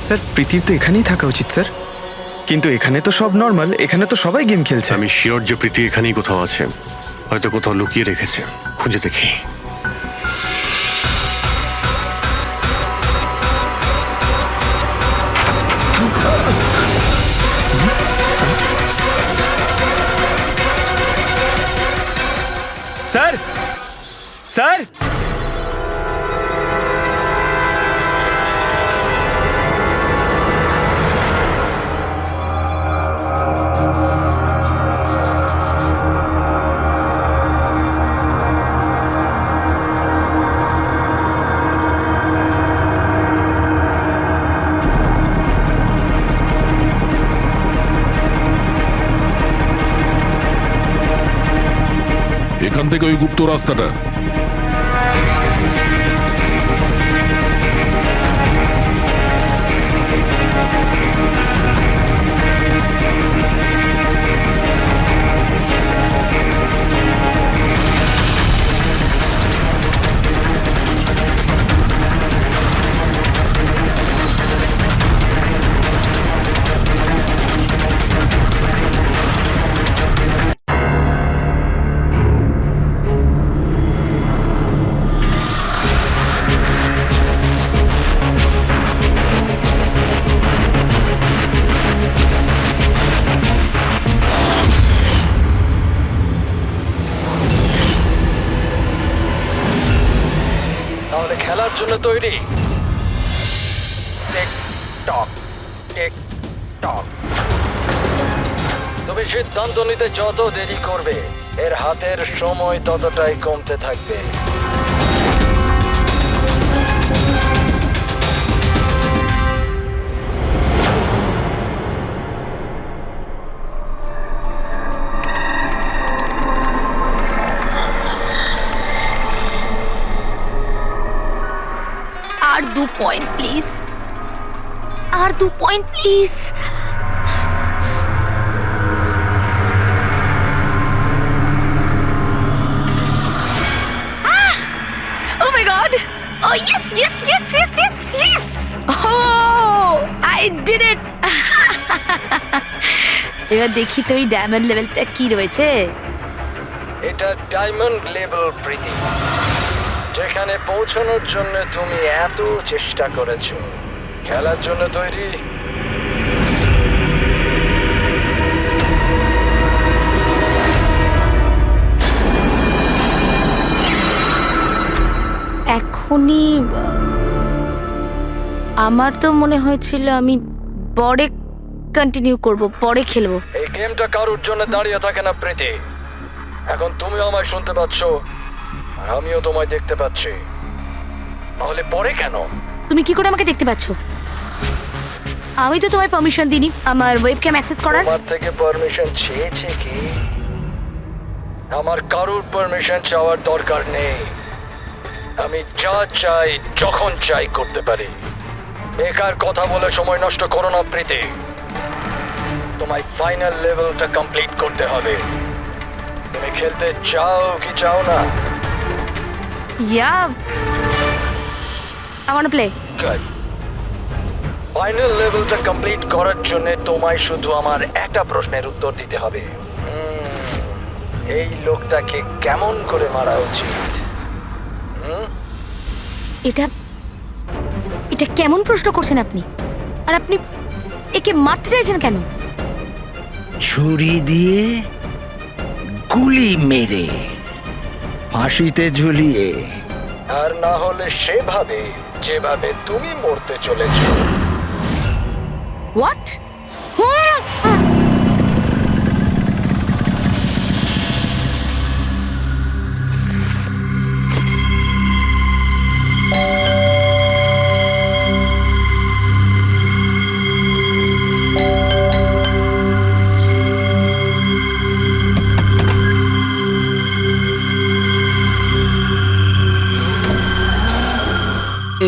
Sir প্রীতির তো এখানেই থাকা উচিত স্যার, কিন্তু এখানে তো সব নর্মাল, এখানে তো সবাই গেম খেলছে। আমি শিওর যে প্রীতি এখানেই কোথাও আছে, হয়তো কোথাও লুকিয়ে রেখেছে। খুঁজে দেখি। স্যার স্যার এখান থেকে ওই গুপ্ত রাস্তাটা। তাহলে খেলার জন্য তৈরি? টিক টক টিক টক। তুমি সিদ্ধান্ত নিতে যত দেরি করবে, এর হাতের সময় ততটাই কমতে থাকবে। আর 2 পয়েন্ট প্লিজ, আর 2 point please. Oh my god! Oh yes, yes, yes, yes, yes, yes! Oh, I did it! এবার দেখি তো এই ডায়মন্ড লেভেলটা কি রয়েছে। এটা ডায়মন্ড লেভেল প্রীতি, যেখানে পৌঁছানোর জন্য তুমি এত চেষ্টা করেছো। খেলার জন্য তৈরি? এখনই আমার তো মনে হয়েছিল আমি পরে কন্টিনিউ করব, পরে খেলবো। এই গেমটা কারোর জন্য দাঁড়িয়ে থাকে না প্রীতি। এখন তুমিও আমায় শুনতে পাচ্ছ, আর আমিও তোমায় দেখতে পাচ্ছি। তাহলে পরে কেন? তুমি কি করে আমাকে দেখতে পাচ্ছ? আমি তো তোমায় পারমিশন দিইনি আমার ওয়েবক্যাম অ্যাক্সেস করার। তোমার থেকে পারমিশন চেয়েছে কি? আমার কারোর পারমিশন চাওয়ার দরকার নেই। আমি যা চাই যখন চাই করতে পারি। বেকার কথা বলে সময় নষ্ট করো না প্রীতি। তোমায় ফাইনাল লেভেলটা কমপ্লিট করতে হবে। তুমি খেলতে চাও কি চাও না? Yeah, I want to play. Good. Final লেভেলটা কমপ্লিট করার জন্য তোমায় শুধু আমার একটা প্রশ্নের উত্তর দিতে হবে। এই লোকটাকে কেমন করে মারা উচিত? এটা কেমন প্রশ্ন করছেন আপনি? আর আপনি একে মারতে চাইছেন কেন? ছুরি দিয়ে, গুলি মেরে, ফাঁসিতে ঝুলিয়ে। আর না হলে সেভাবে যেভাবে তুমি মরতে চলেছ। হোয়াট?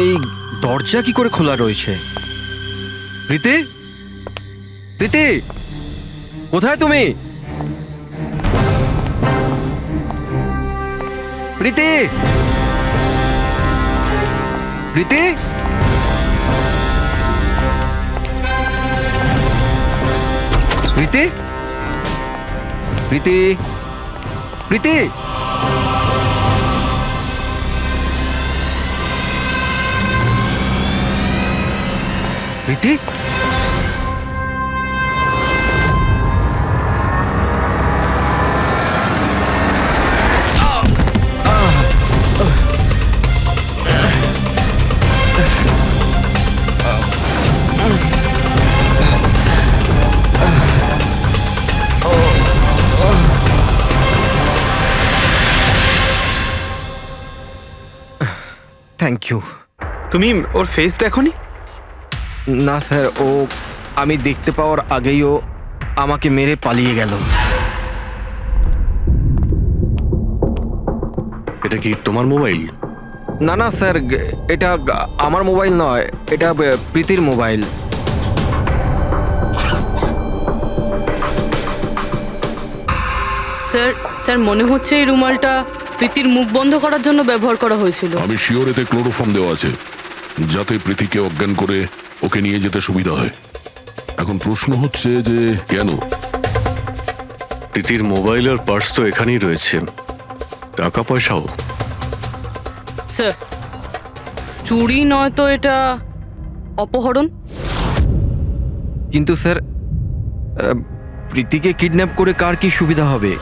এই দরজা কি করে খোলা রয়েছে? প্রীতি, প্রীতি, কোথায় তুমি? প্রীতি, প্রীতি, প্রীতি প্রীতি প্রীতি প্রীতি থ্যাংক ইউ। তুমি ওর ফেস দেখোনি? না স্যার, ও আমি দেখতে পাওয়ার আগেই ও আমাকে মেরে পালিয়ে গেল। এটা কি তোমার মোবাইল? না না স্যার, এটা আমার মোবাইল নয়, এটা প্রীতির মোবাইল। স্যার স্যার মনে হচ্ছে এই রুমালটা প্রীতির মুখ বন্ধ করার জন্য ব্যবহার করা হয়েছিল। আমি শিওর এতে ক্লোরোফর্ম দেওয়া আছে, যাতে প্রীতিকে অজ্ঞান করে ওকে নিয়ে যেতে সুবিধা হয়। এখন প্রশ্ন হচ্ছে যে কেন? প্রীতির মোবাইল আর পার্স তো এখানেই রয়েছে, টাকা পয়সাও। স্যার চুরি নয় তো এটা অপহরণ। কিন্তু স্যার, প্রীতিকে কিডন্যাপ করে কার কি সুবিধা হবে?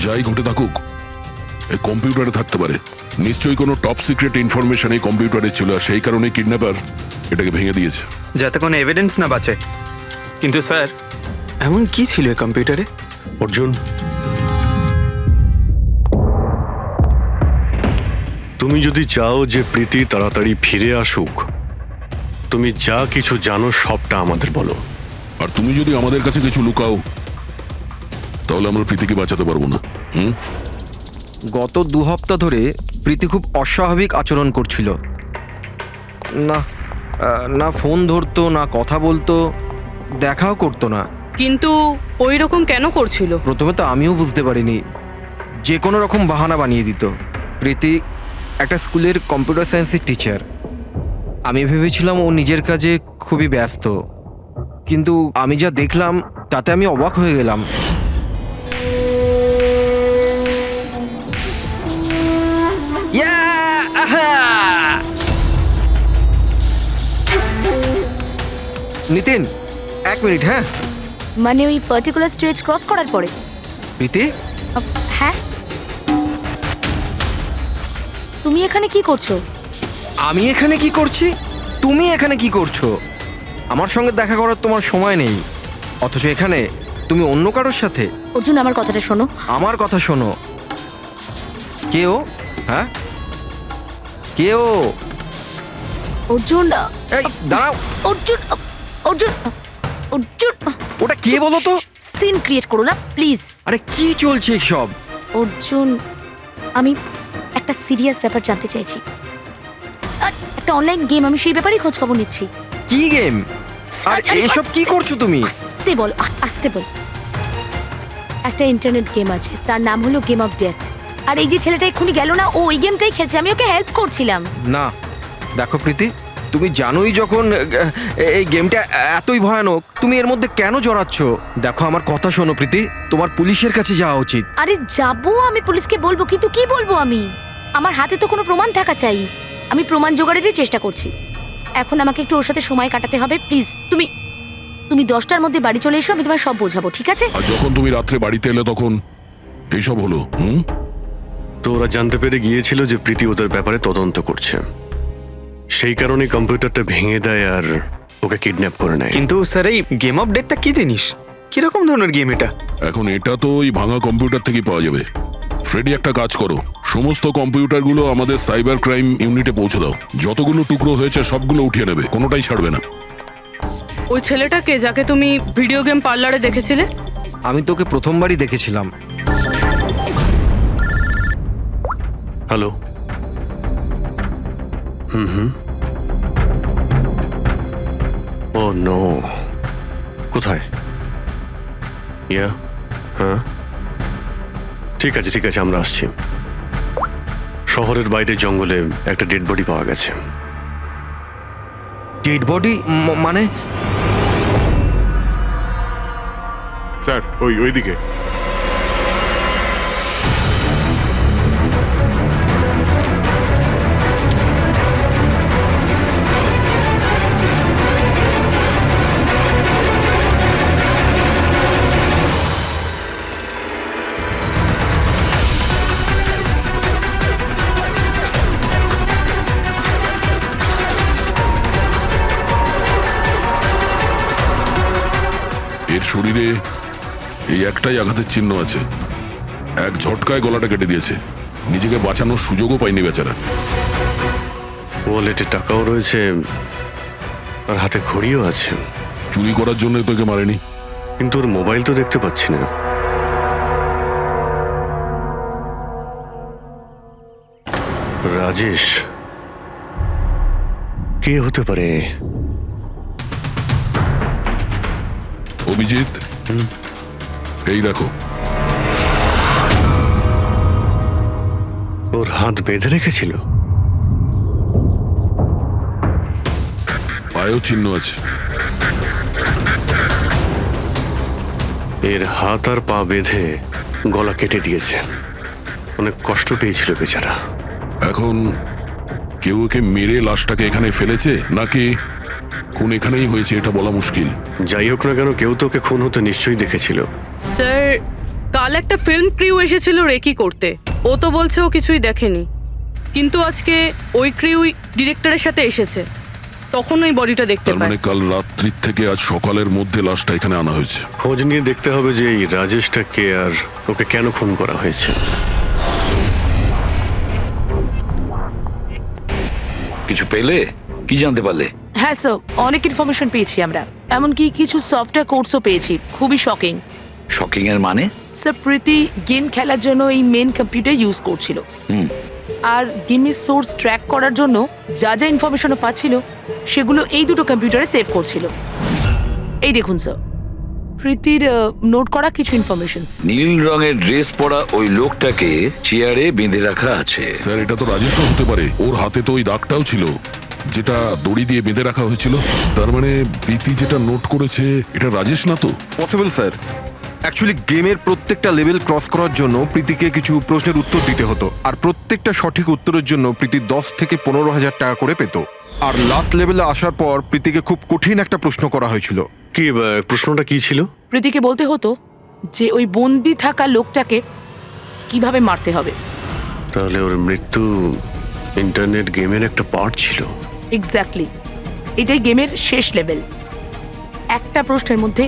যাই ঘটে থাকুক, এই কম্পিউটারে থাকতে পারে। নিশ্চয়ই কোনো টপ সিক্রেট ইনফরমেশন এই কম্পিউটারে ছিল, আর সেই কারণে কিডন্যাপার এটাকে ভেঙে দিয়েছে। যাতে কোনো এভিডেন্স না বাঁচে। কিন্তু স্যার, এমন কি ছিল এই কম্পিউটারে? অর্জুন, তুমি যদি চাও যে প্রীতি তাড়াতাড়ি ফিরে আসুক, তুমি যা কিছু জানো সবটা আমাদের বলো। আর তুমি যদি আমাদের কাছে কিছু লুকাও, তাহলে আমরা প্রীতিকে বাঁচাতে পারবো না। গত 2 সপ্তাহ ধরে প্রীতি খুব অস্বাভাবিক আচরণ করছিল। না না ফোন ধরতো, না কথা বলতো, দেখাও করতো না। কিন্তু ওই রকম কেন করছিল? প্রথমে তো আমিও বুঝতে পারিনি, যে কোনো রকম বাহানা বানিয়ে দিত। প্রীতি একটা স্কুলের কম্পিউটার সায়েন্সের টিচার। আমি ভেবেছিলাম ও নিজের কাজে খুবই ব্যস্ত, কিন্তু আমি যা দেখলাম তাতে আমি অবাক হয়ে গেলাম। নিতিন, 1 মিনিট। হ্যাঁ মানে ওই পার্টিকুলার স্টেজ ক্রস করার পরে? প্রীতি, হ্যাঁ, তুমি এখানে কি করছো? আমি এখানে কি করছি? তুমি এখানে কি করছো? আমার সঙ্গে দেখা করার তোমার সময় নেই, অথচ এখানে তুমি অন্য কারোর সাথে। অর্জুন, আমার কথাটা শোনো। আমার কথা শোনো। কে ও? হ্যাঁ, কে ও? অর্জুন, এই দাঁড়াও। অর্জুন, অর্জুন, অর্জুন, ওটা কে বলো তো? সিন ক্রিয়েট করো না প্লিজ। আরে কি চলছে সব? অর্জুন, আমি একটা সিরিয়াস ব্যাপার জানতে চাইছি। আর একটা অনলাইন গেম, আমি সেই ব্যাপারেই খোঁজ খবর নিচ্ছি। কি গেম? আর এসব কি করছো তুমি? আস্তে বল, আস্তে বল। একটা ইন্টারনেট গেম আছে, তার নাম হলো গেম অফ ডেথ। আর এই যে ছেলেটা এক্ষুনি গেল না, ও ওই গেমটাই খেলছে, আমি ওকে হেল্প করছিলাম। না দেখো প্রীতি, তুমি জানোই যখন এই গেমটা এতই ভয়ানক, তুমি এর মধ্যে কেন জড়াচ্ছ? দেখো আমার কথা শোনো প্রীতি, তোমার পুলিশের কাছে যাওয়া উচিত। আরে যাবো, আমি পুলিশকে বলবো, কিন্তু কি বলবো আমি? আমার হাতে তো কোনো প্রমাণ থাকা চাই। আমি প্রমাণ জোগাড়েরই চেষ্টা করছি। এখন আমাকে একটু ওর সাথে সময় কাটাতে হবে। প্লিজ তুমি 10টার মধ্যে বাড়ি চলে এসো, আমি তোমায় সব বোঝাবো, ঠিক আছে? আর যখন তুমি রাত্রে বাড়িতে এলে তখন এইসব হলো। তো ওরা জানতে পেরে গিয়েছিল যে প্রীতি ওদের ব্যাপারে তদন্ত করছে, সেই কারণে কম্পিউটারটা ভেঙে দেয় আর ওকে কিডন্যাপ করে নেয়। কিন্তু স্যার, এই গেম অফ ডেথটা কি জিনিস? কিরকম ধরনের গেম এটা? এখন এটা তো ওই ভাঙা কম্পিউটার থেকে পাওয়া যাবে। ফ্রেডি, একটা কাজ করো, সমস্ত কম্পিউটারগুলো আমাদের সাইবার ক্রাইম ইউনিটে পৌঁছে দাও। যতগুলো টুকরো হয়েছে সবগুলো উঠিয়ে নেবে, কোনোটাই ছাড়বে না। ওই ছেলেটাকে যাকে তুমি ভিডিও গেম পার্লারে দেখেছিলে? আমি তোকে প্রথমবারই দেখেছিলাম। হ্যালো। ও নো, কোথায়? ইয়া, হ্যাঁ ঠিক আছে ঠিক আছে, আমরা আসছি। শহরের বাইরে জঙ্গলে একটা ডেড বডি পাওয়া গেছে। Dead body? মানে স্যার ওইদিকে। এর শরীরে এই একটাই আঘাতের চিহ্ন আছে। এক ঝটকায় গলাটা কেটে দিয়েছে। নিজেকে বাঁচানোর সুযোগও পায়নি বেচারা। ওয়ালেটে টাকাও রয়েছে আর হাতে ঘড়িও আছে, চুরি করার জন্য তোকে মারেনি। কিন্তু ওর মোবাইল তো দেখতে পাচ্ছি না। রাজেশ কে হতে পারে? অভিজিৎ, এই দেখো, ওর হাত বেঁধে রেখেছিল। পায়েও চিহ্ন আছে। এর হাত আর পা বেঁধে গলা কেটে দিয়েছে। অনেক কষ্ট পেয়েছিল বেচারা। এখন কেউ ওকে মেরে লাশটাকে এখানে ফেলেছে নাকি খুন এখানেই হয়েছে এটা বলা মুশকিল। যাই হোক না কেন, কেউ তো ওকে খুন হতে নিশ্চয়ই দেখেছিল। স্যার, কাল একটা ফিল্ম ক্রিউ এসেছিল রেকি করতে। ও তো বলছে ও কিছুই দেখেনি, কিন্তু আজকে ওই ক্রিউ ডিরেক্টরের সাথে এসেছে, তখন ওই বডিটা দেখতে তার পায়। মানে কাল রাত্রির থেকে আজ সকালের মধ্যে লাশটা এখানে আনা হয়েছে। খোঁজ নিয়ে দেখতে হবে যে এই রাজেশটা কে আর ওকে কেন খুন করা হয়েছে। কিছু পেলে? কি জানতে পারলে? হ্যাঁ স্যার, অনেক ইনফরমেশন পেয়েছি আমরা, এমনকি কিছু সফটওয়্যার কোর্সও পেয়েছি। খুবই শকিং। শকিং এর মানে? স্যার, প্রীতি গেম খেলার জন্য এই মেন কম্পিউটার ইউজ করছিল, আর গেমের সোর্স ট্র্যাক করার জন্য যা যা ইনফরমেশনও পাচ্ছিল সেগুলো এই দুটো কম্পিউটারে সেভ করছিল। এই দেখুন স্যার, প্রীতির নোট করা কিছু ইনফরমেশন। নীল রঙের ড্রেস পরা ওই লোকটাকে চেয়ারে বেঁধে রাখা আছে। স্যার, এটা তো রাজেশও হতে পারে। ওর হাতে তো ওই দাগটাও ছিল যেটা দড়ি দিয়ে বেঁধে রাখা হয়েছিল। তার মানে প্রীতি যেটা নোট করেছে এটা রাজেশ না তো? Possible sir. অ্যাকচুয়ালি গেমের প্রত্যেকটা লেভেল ক্রস করার জন্য প্রীতিকে কিছু প্রশ্নের উত্তর দিতে হতো, আর প্রত্যেকটা সঠিক উত্তরের জন্য প্রীতি 10 থেকে 15,000 টাকা করে পেত। আর লাস্ট লেভেলে আসার পর প্রীতিকে খুব কঠিন একটা প্রশ্ন করা হয়েছিল। কি প্রশ্নটা কি ছিল? প্রীতিকে বলতে হতো যে ওই বন্দি থাকা লোকটাকে কিভাবে মারতে হবে। তাহলে ওর মৃত্যু ইন্টারনেট গেমের একটা পার্ট ছিল। এক্স্যাক্টলি, এটাই গেমের শেষ লেভেল। একটা প্রশ্নের মধ্যে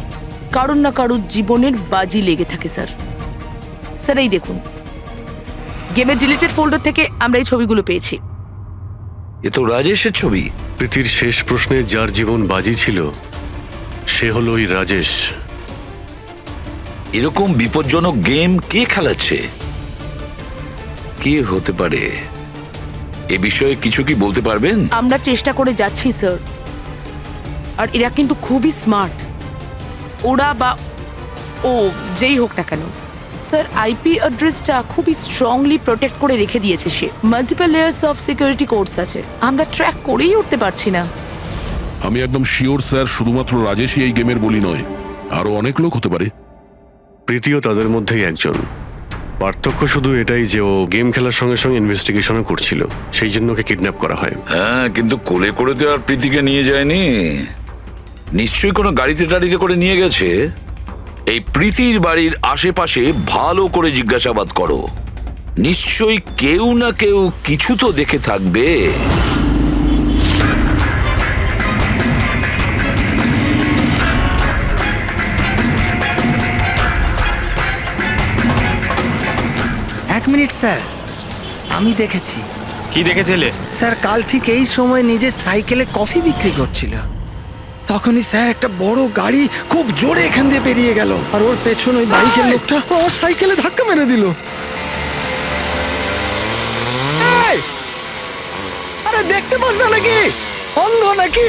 কারুর না কারুর জীবনের বাজি লেগে থাকে স্যার। স্যার, এই দেখুন, গেমের ডিলিটেড ফোল্ডার থেকে আমরা এই ছবিগুলো পেয়েছি। এ তো রাজেশের ছবি। প্রীতির শেষ প্রশ্নে যার জীবন বাজি ছিল সে হলো ওই রাজেশ। এরকম বিপজ্জনক গেম কে খেলাচ্ছে? কে হতে পারে? এ বিষয়ে কিছু কি বলতে পারবেন? আমরা চেষ্টা করে যাচ্ছি স্যার, আর এরা কিন্তু খুবই স্মার্ট। ওরা বা ও যেই হোক না কেন স্যার, আইপি অ্যাড্রেসটা খুবই স্ট্রংলি প্রোটেক্ট করে রেখে দিয়েছে সে। Multiple layers of security codes আছে, আমরা ট্র্যাক করেই উঠতে পারছি না। আমি একদম শিওর স্যার, শুধুমাত্র রাজেশই এই গেমের বলি নয়, আরো অনেক লোক হতে পারে। প্রীতিও তাদের মধ্যেই একজন। পার্থক্য শুধু এটাই যে ও গেম খেলার সঙ্গে সঙ্গে ইনভেস্টিগেশনও করছিল, সেই জন্য ওকে কিডন্যাপ করা হয়। হ্যাঁ, কিন্তু কোলে করে তো আর প্রীতিকে নিয়ে যায়নি। নিশ্চয়ই কোনো গাড়িতে টাড়িতে করে নিয়ে গেছে। এই প্রীতির বাড়ির আশেপাশে ভালো করে জিজ্ঞাসাবাদ করো। নিশ্চয়ই কেউ না কেউ কিছু তো দেখে থাকবে। এক মিনিট স্যার, আমি দেখেছি। কি দেখেছিলে? স্যার, কাল ঠিক এই সময় নিজের সাইকেলে কফি বিক্রি করছিল। তখনই স্যার একটা বড় গাড়ি খুব জোরে এখান দিয়ে বেরিয়ে গেল, আর ওর পেছন ওই বাইকের লোকটা ওর সাইকেলে ধাক্কা মেরে দিল। এই! আরে দেখতে পাস না নাকি? অন্ধ নাকি?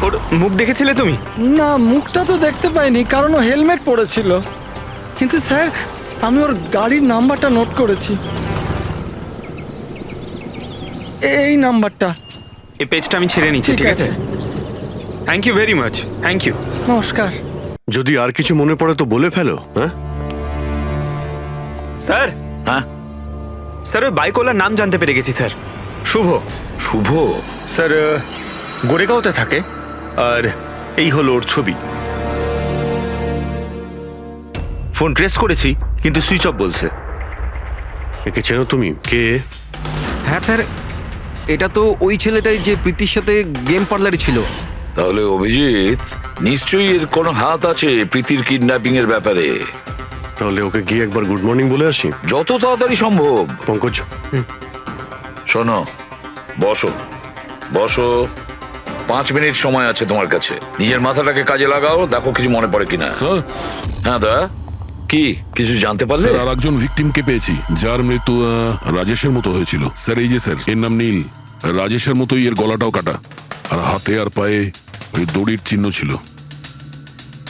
ওর মুখ দেখেছিলে তুমি? না, মুখটা তো দেখতে পাইনি, কারণ ও হেলমেট পরেছিল। কিন্তু স্যার, আমি ওর গাড়ির নাম্বারটা নোট করেছি। এই নাম্বারটা। এই পেজটা আমি ছেড়ে নিচ্ছি, ঠিক ঠিক আছে। আছে? Thank you very much. Thank you. নমস্কার। যদি আর কিছু মনে পড়ে তো বলে ফেলো। হ্যাঁ, স্যার হ্যাঁ স্যার ওই বাইকওয়ালার নাম জানতে পেরে গেছি স্যার। শুভ। শুভ? স্যার গোরেগাঁওতে থাকে আর এই হলো ওর ছবি। ফোন ট্রেস করেছি কিন্তু সুইচ অফ বলছে। একে চেনো তুমি? কে? হ্যাঁ স্যার, এটা তো ওই ছেলেটাই যে প্রীতির সাথে গেম পার্লারে ছিল। তাহলে অভিজিৎ নিশ্চয়ই এর কোনো হাত আছে প্রীতির কিডন্যাপিং এর ব্যাপারে। তাহলে ওকে গিয়ে একবার গুড মর্নিং বলে আসি। যত তাড়াতাড়ি সম্ভব। পঙ্কজ, শোনো, বসো বসো, 5 মিনিট সময় আছে তোমার কাছে। নিজের মাথাটাকে কাজে লাগাও, দেখো কিছু মনে পড়ে কিনা। স্যার, হ্যাঁ দা, কি কিছু জানতে পারলে? স্যার আর একজন ভিকটিমকে পেয়েছি যার মৃত্যু রাজেশের মতো হয়েছিল। স্যার এই যে স্যার, এর নাম নীল। রাজেশের মতোই এর গলাটাও কাটা, আর হাতে আর পায়ে ওই দড়ির চিহ্ন ছিল।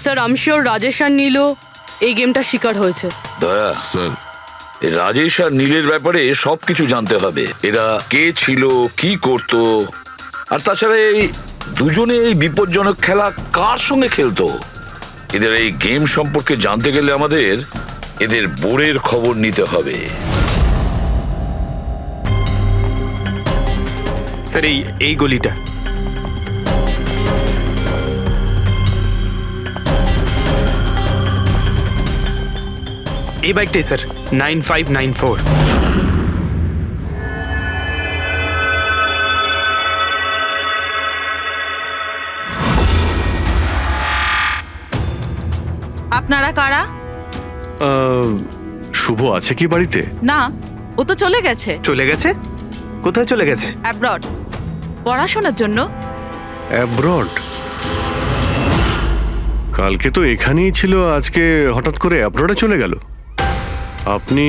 স্যার আমি শিওর রাজেশ আর নীলও এই গেমটা শিকার হয়েছে। দয়া, স্যার এই রাজেশ আর নীলের ব্যাপারে সবকিছু জানতে হবে। এরা কে ছিল, কি করত, আর তাছাড়া এই দুজনে এই বিপজ্জনক খেলা কার সঙ্গে খেলতো। এদের এই গেম সম্পর্কে জানতে গেলে আমাদের এদের বোর্ডের খবর নিতে হবে। স্যার এই গলিটা। এই বাইকটাই স্যার, 9594। আপনারা কারা? শুভ আছে কি বাড়িতে? না, ও তো চলে গেছে চলে গেছে? কোথায় চলে গেছে? অ্যাব্রড পড়াশোনার জন্য। অ্যাব্রড? কালকে তো এখানেই ছিল, আজকে হঠাৎ করে অ্যাব্রডে চলে গেল। আপনি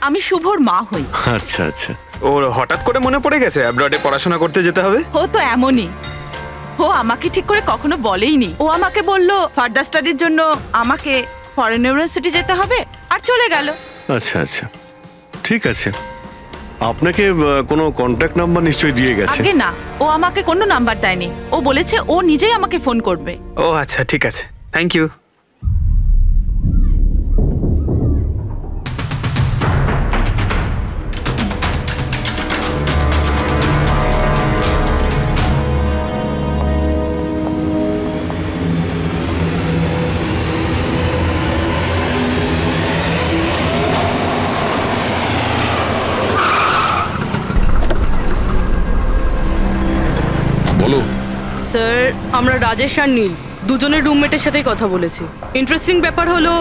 আমি শুভর মা হই। আচ্ছা আচ্ছা। ওর হঠাৎ করে মনে পড়ে গেছে অ্যাব্রডে পড়াশোনা করতে যেতে হবে। ও তো এমনই, ও আমাকে ঠিক করে কখনো বলেইনি। ও আমাকে বলল ফার্দার স্টাডির জন্য আমাকে ফরেন ইউনিভার্সিটি যেতে হবে, আর চলে গেল। আচ্ছা আচ্ছা, ঠিক আছে। আপনাকে কোনো কন্ট্যাক্ট নাম্বার নিশ্চয়ই দিয়ে গেছে। আগে না, ও আমাকে কোনো নাম্বার দেয়নি। ও বলেছে ও নিজেই আমাকে ফোন করবে। ও আচ্ছা, ঠিক আছে, থ্যাংক ইউ। বলো। স্যার আমরা রাজেশ আর নীল দুজনের রুমমেটের সাথেই কথা বলেছি। ইন্টারেস্টিং ব্যাপার হলো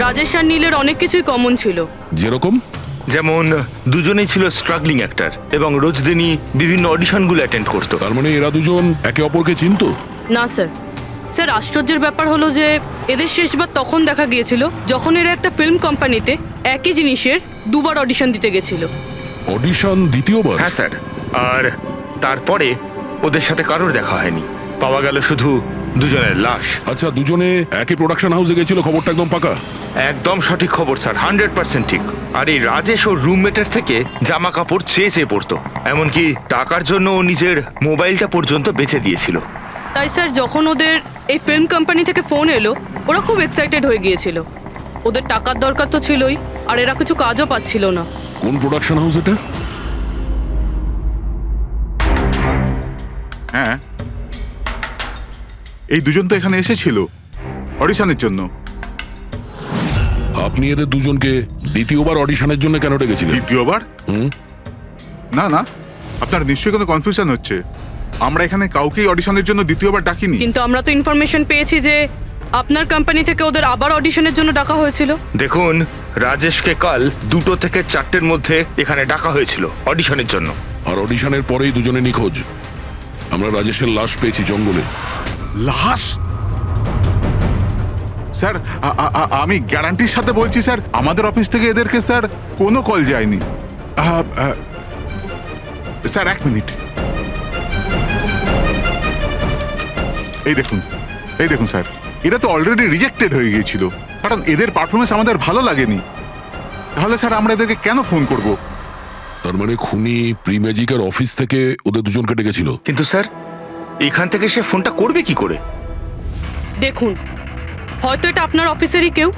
রাজেশ আর নীলের অনেক কিছুই কমন ছিল। যেরকম? যেমন দুজনেই ছিল স্ট্রাগলিং অ্যাক্টর এবং রোজ দিনই বিভিন্ন অডিশনগুলো অ্যাটেন্ড করতো। তার মানে এরা দুজন একে অপরকে চিনতো? না স্যার, স্যার আশ্চর্যের ব্যাপার হলো যে এদের শেষবার তখন দেখা গিয়েছিল যখন এরা একটা ফিল্ম কোম্পানিতে একই জিনিসের 2বার অডিশন দিতে গেছিল। অডিশন দ্বিতীয়বার? হ্যাঁ স্যার, আর তারপরে ওদের সাথে কারোর দেখা হয়নি, পাওয়া গেল শুধু দুজনের লাশ। আচ্ছা, দুজনে একই প্রোডাকশন হাউসে গেছিল, খবরটা একদম পাকা? একদম সঠিক খবর স্যার, 100% ঠিক। আর এই রাজেশ ওর রুমমেটের থেকে জামা কাপড় চেয়ে চেয়ে পড়তো, এমনকি টাকার জন্য ও নিজের মোবাইলটা পর্যন্ত বেচে দিয়েছিল। তাই স্যার যখন ওদের এই ফিল্ম কোম্পানি থেকে ফোন এলো ওরা খুব এক্সাইটেড হয়ে গিয়েছিল। ওদের টাকার দরকার তো ছিলই, আর এরা কিছু কাজও পাচ্ছিল না। কোন প্রোডাকশন হাউস এটা? হ্যাঁ, এই দুজন তো এখানে এসেছিল অডিশনের জন্য। আপনি এদের দুজনকে দ্বিতীয়বার অডিশনের জন্য কেন ডেকেছিলেন? দ্বিতীয়বার? হুম? না না, আপনার নিশ্চয়ই কোনো কনফিউশন হচ্ছে। আমরা এখানে কাউকেই অডিশনের জন্য দ্বিতীয়বার ডাকিনি। কিন্তু আমরা তো ইনফরমেশন পেয়েছি যে আপনার কোম্পানি থেকে ওদের আবার অডিশনের জন্য ডাকা হয়েছিল। দেখুন, রাজেশকে কাল 2টো থেকে 4টের মধ্যে এখানে ডাকা হয়েছিল অডিশনের জন্য। আর অডিশনের পরেই দুজনে নিখোঁজ। আমরা রাজেশের লাশ পেয়েছি জঙ্গলে। লাশ? স্যার, আমি গ্যারান্টির সাথে বলছি স্যার, আমাদের অফিস থেকে এদেরকে স্যার কোনো কল যায়নি। স্যার 1 মিনিট, এই দেখুন স্যার, এরা তো অলরেডি রিজেক্টেড হয়ে গিয়েছিল, কারণ এদের পারফরমেন্স আমাদের ভালো লাগেনি। তাহলে স্যার আমরা এদেরকে কেন ফোন করব? তার মানে খুনি প্রি ম্যাজিকের অফিস থেকে ওদের দুজনকে ডেকেছিল। কিন্তু স্যার এখান থেকে সে ফোনটা করবে কি করে? দেখুন, হয়তো এটা আপনার অফিসেরই কেউ,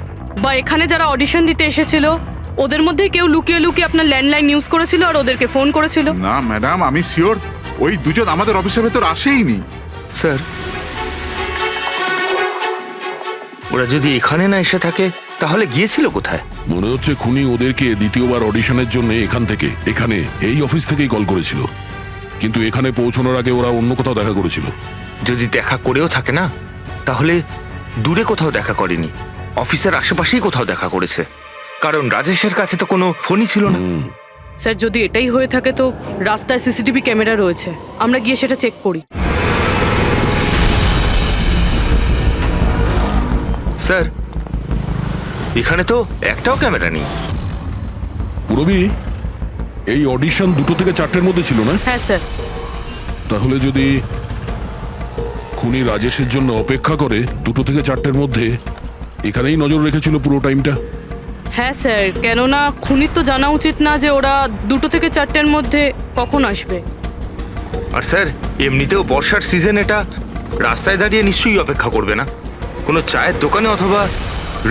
বা এখানে যারা অডিশন দিতে এসেছিল ওদের মধ্যে কেউ লুকিয়ে লুকিয়ে আপনার ল্যান্ডলাইন ইউজ করেছিল আর ওদেরকে ফোন করেছিল। না ম্যাডাম, আমি শিওর ওই দুজন আমাদের অফিসের ভেতর আসেইনি। স্যার, ওরা যদি এখানে না এসে থাকে তাহলে গিয়েছিল কোথায়? মনে হচ্ছে খুনি ওদেরকে দ্বিতীয়বার অডিশনের জন্য এখানে এই অফিস থেকেই কল করেছিল, কিন্তু এখানে পৌঁছানোর আগে ওরা অন্য কোথাও দেখা করেছিল। যদি দেখা করেও থাকে না, তাহলে দূরে কোথাও দেখা করেনি, অফিসের আশেপাশেই কোথাও দেখা করেছে, কারণ রাজেশের কাছে তো কোনো ফোনই ছিল না। স্যার, যদি এটাই হয়ে থাকে তো রাস্তায় সিসিটিভি ক্যামেরা রয়েছে, আমরা গিয়ে সেটা চেক করি। স্যার, এখানে তো একটাও ক্যামেরা নেই। পুরবি, এই অডিশন 2 থেকে 4টের মধ্যে ছিল না? হ্যাঁ স্যার। তাহলে যদি খুনি রাজেশের জন্য অপেক্ষা করে 2 থেকে 4টের মধ্যে এখানেই নজর রেখেছিল পুরো টাইমটা। হ্যাঁ স্যার, কেননা খুনির তো জানা উচিত না যে ওরা 2 থেকে 4টের মধ্যে কখন আসবে। আর স্যার, এমনিতেও বর্ষার সিজন, এটা রাস্তায় দাঁড়িয়ে নিশ্চয়ই অপেক্ষা করবে না, কোনো চায়ের দোকানে অথবা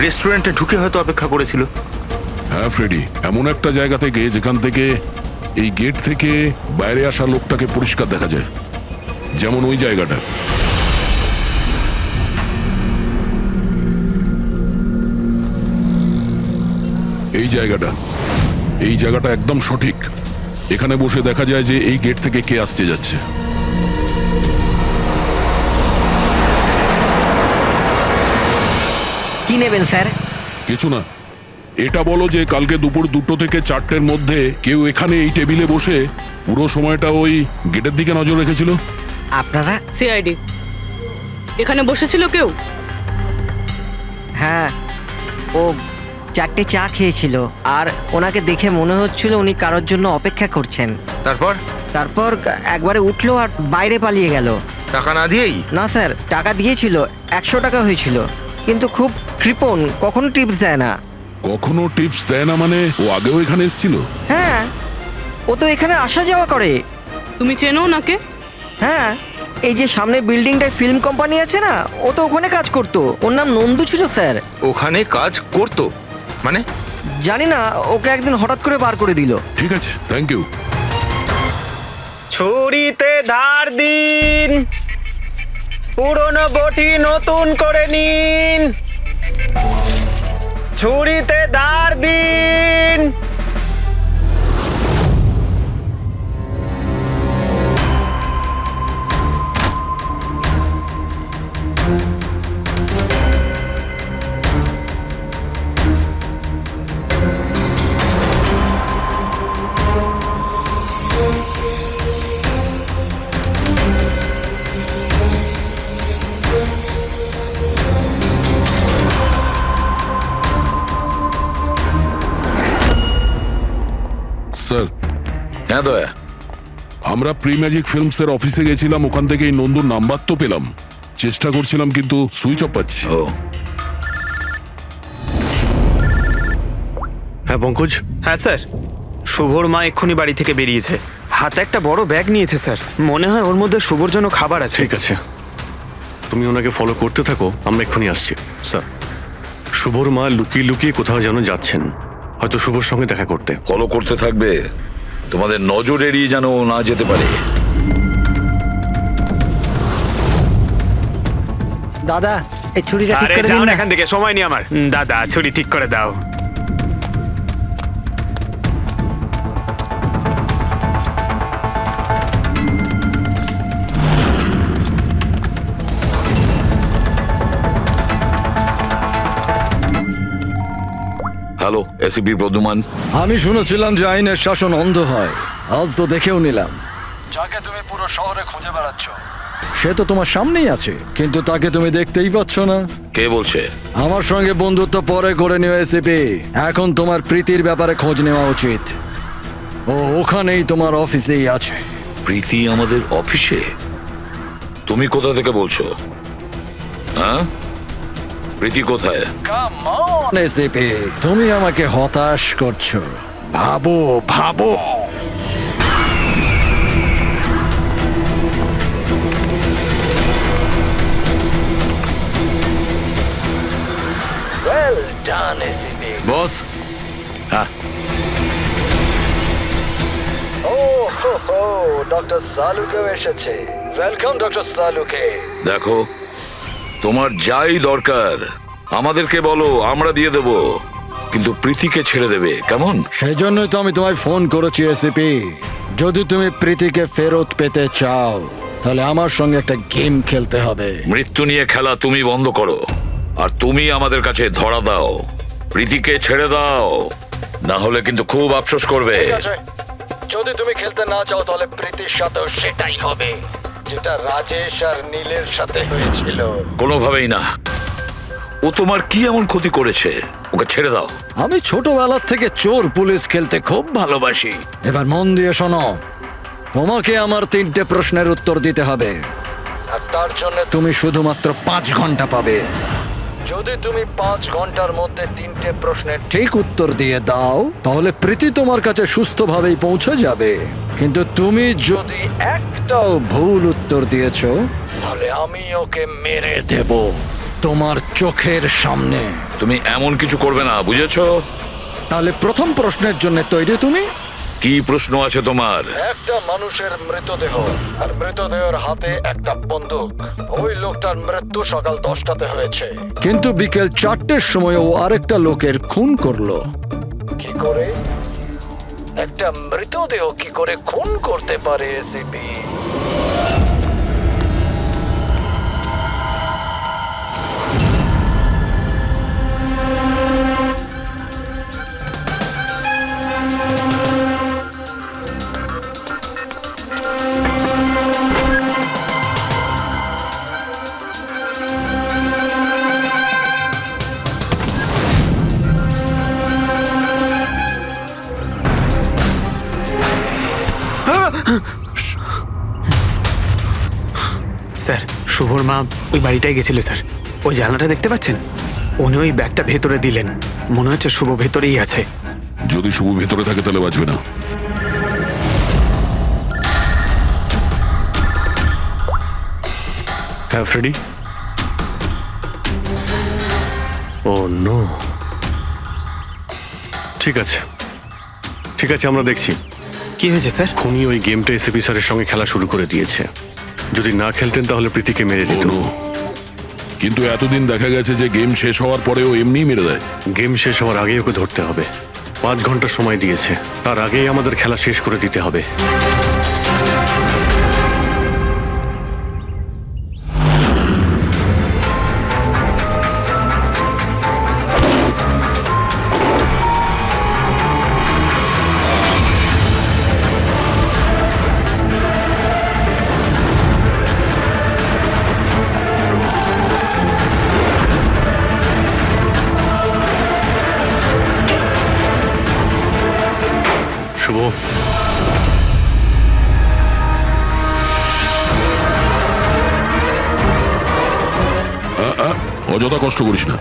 রেস্টুরেন্টে ঢুকে হয়তো অপেক্ষা করেছিল। হ্যাঁ ফ্রেডি, এমন একটা জায়গা থেকে যেখান থেকে এই গেট থেকে বাইরে আসা লোকটাকে পরিষ্কার দেখা যায়, যেমন ওই জায়গাটা। এই জায়গাটা একদম সঠিক। এখানে বসে দেখা যায় যে এই গেট থেকে কে আসতে যাচ্ছে। কি নেবেন স্যার? কিছু না, এটা বলো যে কালকে দুপুর 2 থেকে 4টের মধ্যে কেউ এখানে এই টেবিলে বসে পুরো সময়টা ওই গেটের দিকে নজর রেখেছিল? আপনারা? সিআইডি। এখানে বসেছিল কেউ? হ্যাঁ, ও 4টে চা খেয়েছিল আর ওনাকে দেখে মনে হচ্ছিল উনি কারোর জন্য অপেক্ষা করছেন। তারপর একবারে উঠলো আর বাইরে পালিয়ে গেল। টাকা না দিয়েই? না স্যার, টাকা দিয়েছিল, 100 টাকা হয়েছিল, কিন্তু খুব কৃপণ, কখনো টিপস দেয় না। কখনো টিপস দেয় না মানে? ও আগেও এখানে এসেছিল? হ্যাঁ, ও তো এখানে আসা যাওয়া করে। তুমি চেনো নাকে? হ্যাঁ, এই যে সামনে বিল্ডিংটায় ফিল্ম কোম্পানি আছে না, ও তো ওখানে কাজ করতো। ওর নাম নন্দু ছিল স্যার। ওখানে কাজ করতো মানে? জানি না, ওকে একদিন হঠাৎ করে বার করে দিল। ঠিক আছে, থ্যাংক ইউ। ছুরিতে ধার দিন, পুরনো বটি নতুন করে নিন, ছুরিতে ধার দিন। স্যার। হ্যাঁ দয়া, আমরা প্রি ম্যাজিক ফিল্মসের অফিসে গেছিলাম, ওখান থেকে এই নন্দুর নাম্বার তো পেলাম, চেষ্টা করছিলাম কিন্তু সুইচ অফ পাচ্ছি। ও হ্যাঁ পঙ্কজ। হ্যাঁ স্যার, শুভর মা এক্ষুনি বাড়ি থেকে বেরিয়েছে, হাতে একটা বড় ব্যাগ নিয়েছে স্যার, মনে হয় ওর মধ্যে শুভর জন্য খাবার আছে। ঠিক আছে, তুমি ওনাকে ফলো করতে থাকো, আমরা এক্ষুনি আসছি। স্যার, শুভর মা লুকিয়ে লুকিয়ে কোথাও যেন যাচ্ছেন, হয়তো শুভর সঙ্গে দেখা করতে। ফলো করতে থাকবে, তোমাদের নজর এড়িয়ে যেন না যেতে পারে। দাদা, এই ছুরিটা ঠিক আরে করে দিন যাও না। এখান থেকে, সময় নেই আমার। দাদা, ছুরি ঠিক করে দাও। Hello, ACP Pradyuman. আমি শুনেছিলাম যে আইনের শাসন অন্ধ হয়, আজ তো দেখেও নিলাম। যাকে তুমি পুরো শহরে খুঁজে বেড়াচ্ছ সে তো তোমার সামনেই আছে, কিন্তু তাকে তুমি দেখতেই পাচ্ছ না। কে বলছে? আমার সঙ্গে বন্ধুত্ব পরে করে নিও এসিপি, এখন তোমার প্রীতির ব্যাপারে খোঁজ নেওয়া উচিত। ও ওখানেই তোমার অফিসেই আছে। প্রীতি আমাদের অফিসে? তুমি কোথা থেকে বলছো? হ্যাঁ, প্রীতি কোথায়? এসিপি, তুমি আমাকে হতাশ করছো। ভাবো ভাবো। ডক্টর সালুকেও এসেছে। Welcome doctor Salunkhe. দেখো, তোমার যাই দরকার আমাদেরকে বলো, আমরা দিয়ে দেব, কিন্তু প্রীতিকে ছেড়ে দেবে, কেমন? সেই জন্যই তো আমি তোমায় ফোন করেছি এসিপি। যদি তুমি প্রীতিকে ফেরত পেতে চাও তাহলে আমার সঙ্গে একটা গেম খেলতে হবে। মৃত্যু নিয়ে খেলা তুমি বন্ধ করো, আর তুমি আমাদের কাছে ধরা দাও। প্রীতিকে ছেড়ে দাও, না হলে কিন্তু খুব আফসোস করবে। ঠিক আছে, যদি তুমি খেলতে না চাও তাহলে প্রীতির সাথেও সেটাই হবে যেটা রাজেশ আর নীলের সাথে হয়েছিল। কোনোভাবেই না। ও তোমার কি এমন ক্ষতি করেছে? ওকে ছেড়ে দাও। আমি ছোটবেলার থেকে চোর পুলিশ খেলতে খুব ভালোবাসি। এবার মন দিয়ে শোনো, তোমাকে আমার 3টে প্রশ্নের উত্তর দিতে হবে। আর তার জন্য তুমি শুধুমাত্র 5 ঘন্টা পাবে। যদি তুমি 5 ঘন্টার মধ্যে 3টে প্রশ্নের ঠিক উত্তর দিয়ে দাও তাহলে প্রীতি তোমার কাছে সুস্থভাবেই পৌঁছে যাবে। কিন্তু তুমি যদি একটাও ভুল উত্তর দিয়েছো তাহলে আমি ওকে মেরে দেব তোমার চোখের সামনে। তুমি এমন কিছু করবে না, বুঝেছো? তাহলে প্রথম প্রশ্নের জন্য তৈরি তুমি? কি প্রশ্ন আছে তোমার? একটা মানুষের মৃতদেহ আর মৃতদেহের হাতে একটা বন্দুক। ওই লোকটার মৃত্যু সকাল 10টাতে হয়েছে। কিন্তু বিকেল 4টের সময় ও আরেকটা লোকের খুন করলো। কি করে একটা মৃতদেহ কি করে খুন করতে পারে এসিপি? স্যার, শুভর মা ওই বাড়িটায় গেছিল স্যার। ওই জানলাটা দেখতে পাচ্ছেন? উনি ওই ব্যাগটা ভেতরে দিলেন। মনে হচ্ছে শুভ ভেতরেই আছে। যদি শুভ ভেতরে থাকে তাহলে বাঁচবে না। হ্যাঁ ফ্রেডি। ও নো। ঠিক আছে, ঠিক আছে, আমরা দেখছি। কি হয়েছে স্যার? খুনি ওই গেমটা এসিপি স্যারের সঙ্গে খেলা শুরু করে দিয়েছে। যদি না খেলতেন তাহলে প্রীতিকে মেরে দিত। ও no! কিন্তু এতদিন দেখা গেছে যে গেম শেষ হওয়ার পরেও এমনিই মেরে দেয়। গেম শেষ হওয়ার আগেই ওকে ধরতে হবে। 5 ঘন্টা সময় দিয়েছে, তার আগেই আমাদের খেলা শেষ করে দিতে হবে। শুভ, অযথা কষ্ট করিস না,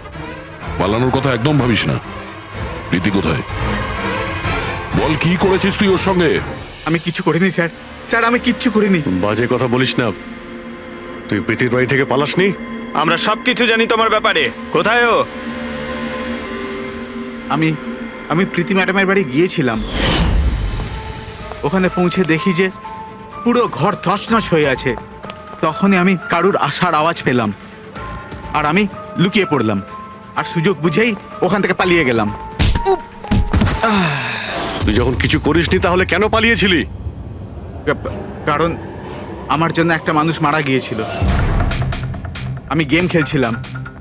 পালানোর কথা একদম ভাবিস না। প্রীতি কোথায়? বল, কি করেছিস তুই ওর সঙ্গে? আমি কিছু করিনি স্যার। স্যার, আমি কিচ্ছু করিনি। বাজে কথা বলিস না। তুই প্রীতির বাড়ি থেকে পালাসনি? আমরা সবকিছু জানি তোমার ব্যাপারে। কোথায় ও? আমি প্রীতি ম্যাডামের বাড়ি গিয়েছিলাম। ওখানে পৌঁছে দেখি যে পুরো ঘর তছনছ হয়ে আছে। তখনই আমি কারুর আসার আওয়াজ পেলাম, আর আমি লুকিয়ে পড়লাম, আর সুযোগ বুঝেই ওখান থেকে পালিয়ে গেলাম। তুই যখন কিছু করিসনি তাহলে কেন পালিয়েছিলি? কারণ আমার জন্য একটা মানুষ মারা গিয়েছিল। আমি গেম খেলছিলাম,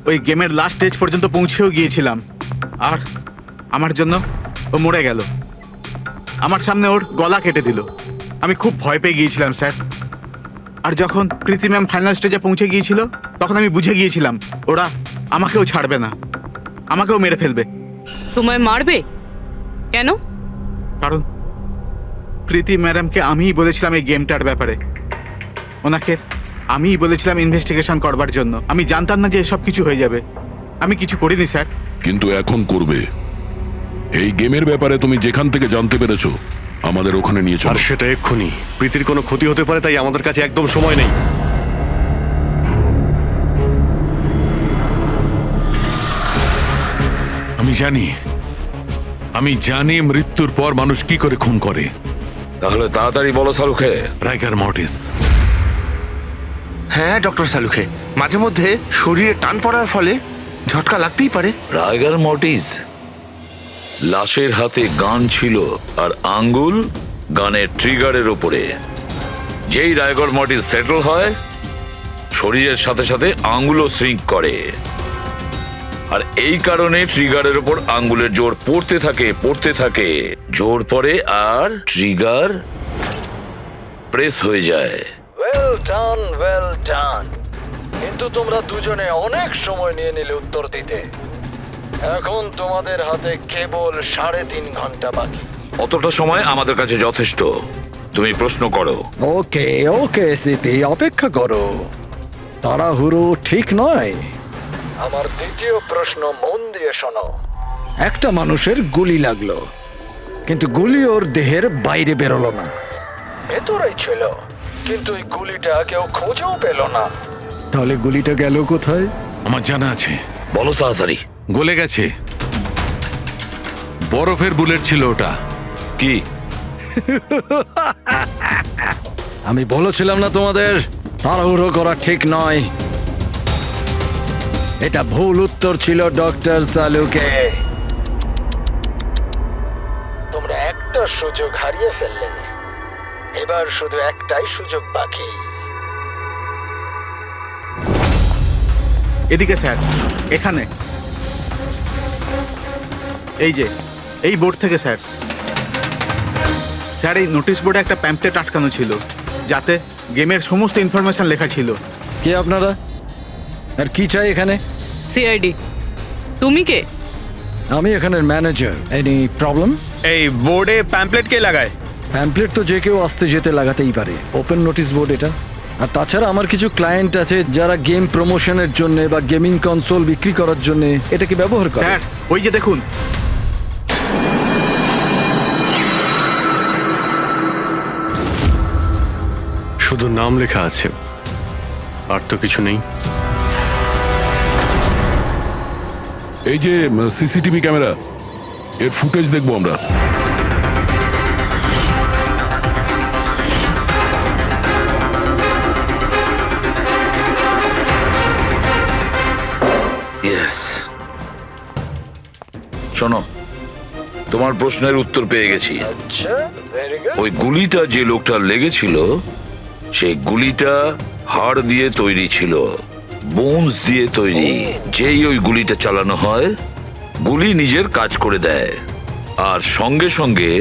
ওই গেমের লাস্ট স্টেজ পর্যন্ত পৌঁছেও গিয়েছিলাম, আর আমার জন্য ও মরে গেল। আমার সামনে ওর গলা কেটে দিল। আমি খুব ভয় পেয়ে গিয়েছিলাম স্যার। আর যখন প্রীতি ম্যাম ফাইনাল স্টেজে পৌঁছে গিয়েছিল তখন আমি বুঝে গিয়েছিলাম ওরা আমাকেও ছাড়বে না, আমাকেও মেরে ফেলবে। তোমায় মারবে কেন? কারণ প্রীতি ম্যাডামকে আমিই বলেছিলাম এই গেমটার ব্যাপারে। ওনাকে আমিই বলেছিলাম ইনভেস্টিগেশন করবার জন্য। আমি জানতাম না যে এসব কিছু হয়ে যাবে। আমি কিছু করিনি স্যার। কিন্তু এখন করবে। এই গেমের ব্যাপারে তুমি যেখান থেকে জানতে পেরেছো আমাদের ওখানে নিয়ে আর চলো। সেটা এক্ষুনি। প্রীতির কোনো ক্ষতি হতে পারে, তাই আমাদের কাছে একদম সময় নেই। আমি জানি মৃত্যুর পর মানুষ কি করে খুন করে। তাহলে তাড়াতাড়ি বলো সালুখে। রাইগার মর্টিস। হ্যাঁ ডক্টর সালুখে, মাঝে মধ্যে শরীরে টান পড়ার ফলে ঝটকা লাগতেই পারে। রাইগার মর্টিস লাশের হাতে গান ছিল আর আঙ্গুল গানের ট্রিগারের ওপরে। যেই রাইগার মর্টিস সেটেল হয়, শরীরের সাথে সাথে আঙ্গুলও শ্রিঙ্ক করে, আর এই কারণে ট্রিগারের ওপর আঙ্গুলের জোর পড়তে থাকে, জোর পড়ে আর ট্রিগার প্রেস হয়ে যায়। Well done. কিন্তু তোমরা দুজনে অনেক সময় নিয়ে নিলে উত্তর দিতে। এখন তোমাদের হাতে কেবল 3.5 ঘন্টা বাকি। অতটা সময় আমাদের কাছে যথেষ্ট। তুমি প্রশ্ন করো। ওকে সিপি, অপেক্ষা করো, তাড়াহুড়ো ঠিক নয়। আমার দ্বিতীয় প্রশ্ন মন দিয়ে শোনো। একটা মানুষের গুলি লাগলো, কিন্তু গুলি ওর দেহের বাইরে বেরোলো না। ভেতরেই ছিল, কিন্তু এই গুলিটা কেউ খুঁজেও পেল না। তাহলে গুলিটা গেল কোথায়? আমার জানা আছে, বলো তাড়াতাড়ি। গলে গেছে। বরফের বুলেট ছিল ওটা। কি? আমি বলেছিলাম না তোমাদের তাড়াহুড়ো করা ঠিক নয়। এটা ভুল উত্তর ছিল ডক্টর সালুকে। তোমরা একটা সুযোগ হারিয়ে ফেললে। এবার শুধু একটাই সুযোগ বাকি। এদিকে স্যার, এখানে এই যে এই বোর্ড থেকে স্যার। স্যার, এই নোটিশ বোর্ডে একটা প্যাম্পলেট আটকানো ছিল, যাতে গেমের সমস্ত ইনফরমেশন লেখা ছিল। কে আপনারা আর কি চাই এখানে? সিআইডি। তুমি কে? আমি এখানের ম্যানেজার। Any problem? এই বোর্ডে প্যাম্পলেট কে লাগায়? প্যাম্পলেট তো যে কেউ আসতে যেতে লাগাতেই পারে। ওপেন নোটিশ বোর্ড এটা। আর তাছাড়া আমার কিছু ক্লায়েন্ট আছে যারা গেম প্রমোশনের জন্য বা গেমিং কনসোল বিক্রি করার জন্য এটাকে ব্যবহার করে। স্যার, ওই যে দেখুন। শুধু নাম লেখা আছে, আর তো কিছু নেই। এই যে সিসিটিভি ক্যামেরা, এর ফুটেজ দেখবো আমরা। ইয়েস। শোনো, তোমার প্রশ্নের উত্তর পেয়ে গেছি। আচ্ছা, ভেরি গুড। ওই গুলিটা যে লোকটার লেগেছিল, সেই গুলিটা হাড় দিয়ে তৈরি ছিল, বোনস দিয়ে তৈরি। যেই ওই গুলিটা চালানো হয়, গুলি নিজের কাজ করে দেয়, আর সঙ্গে সঙ্গে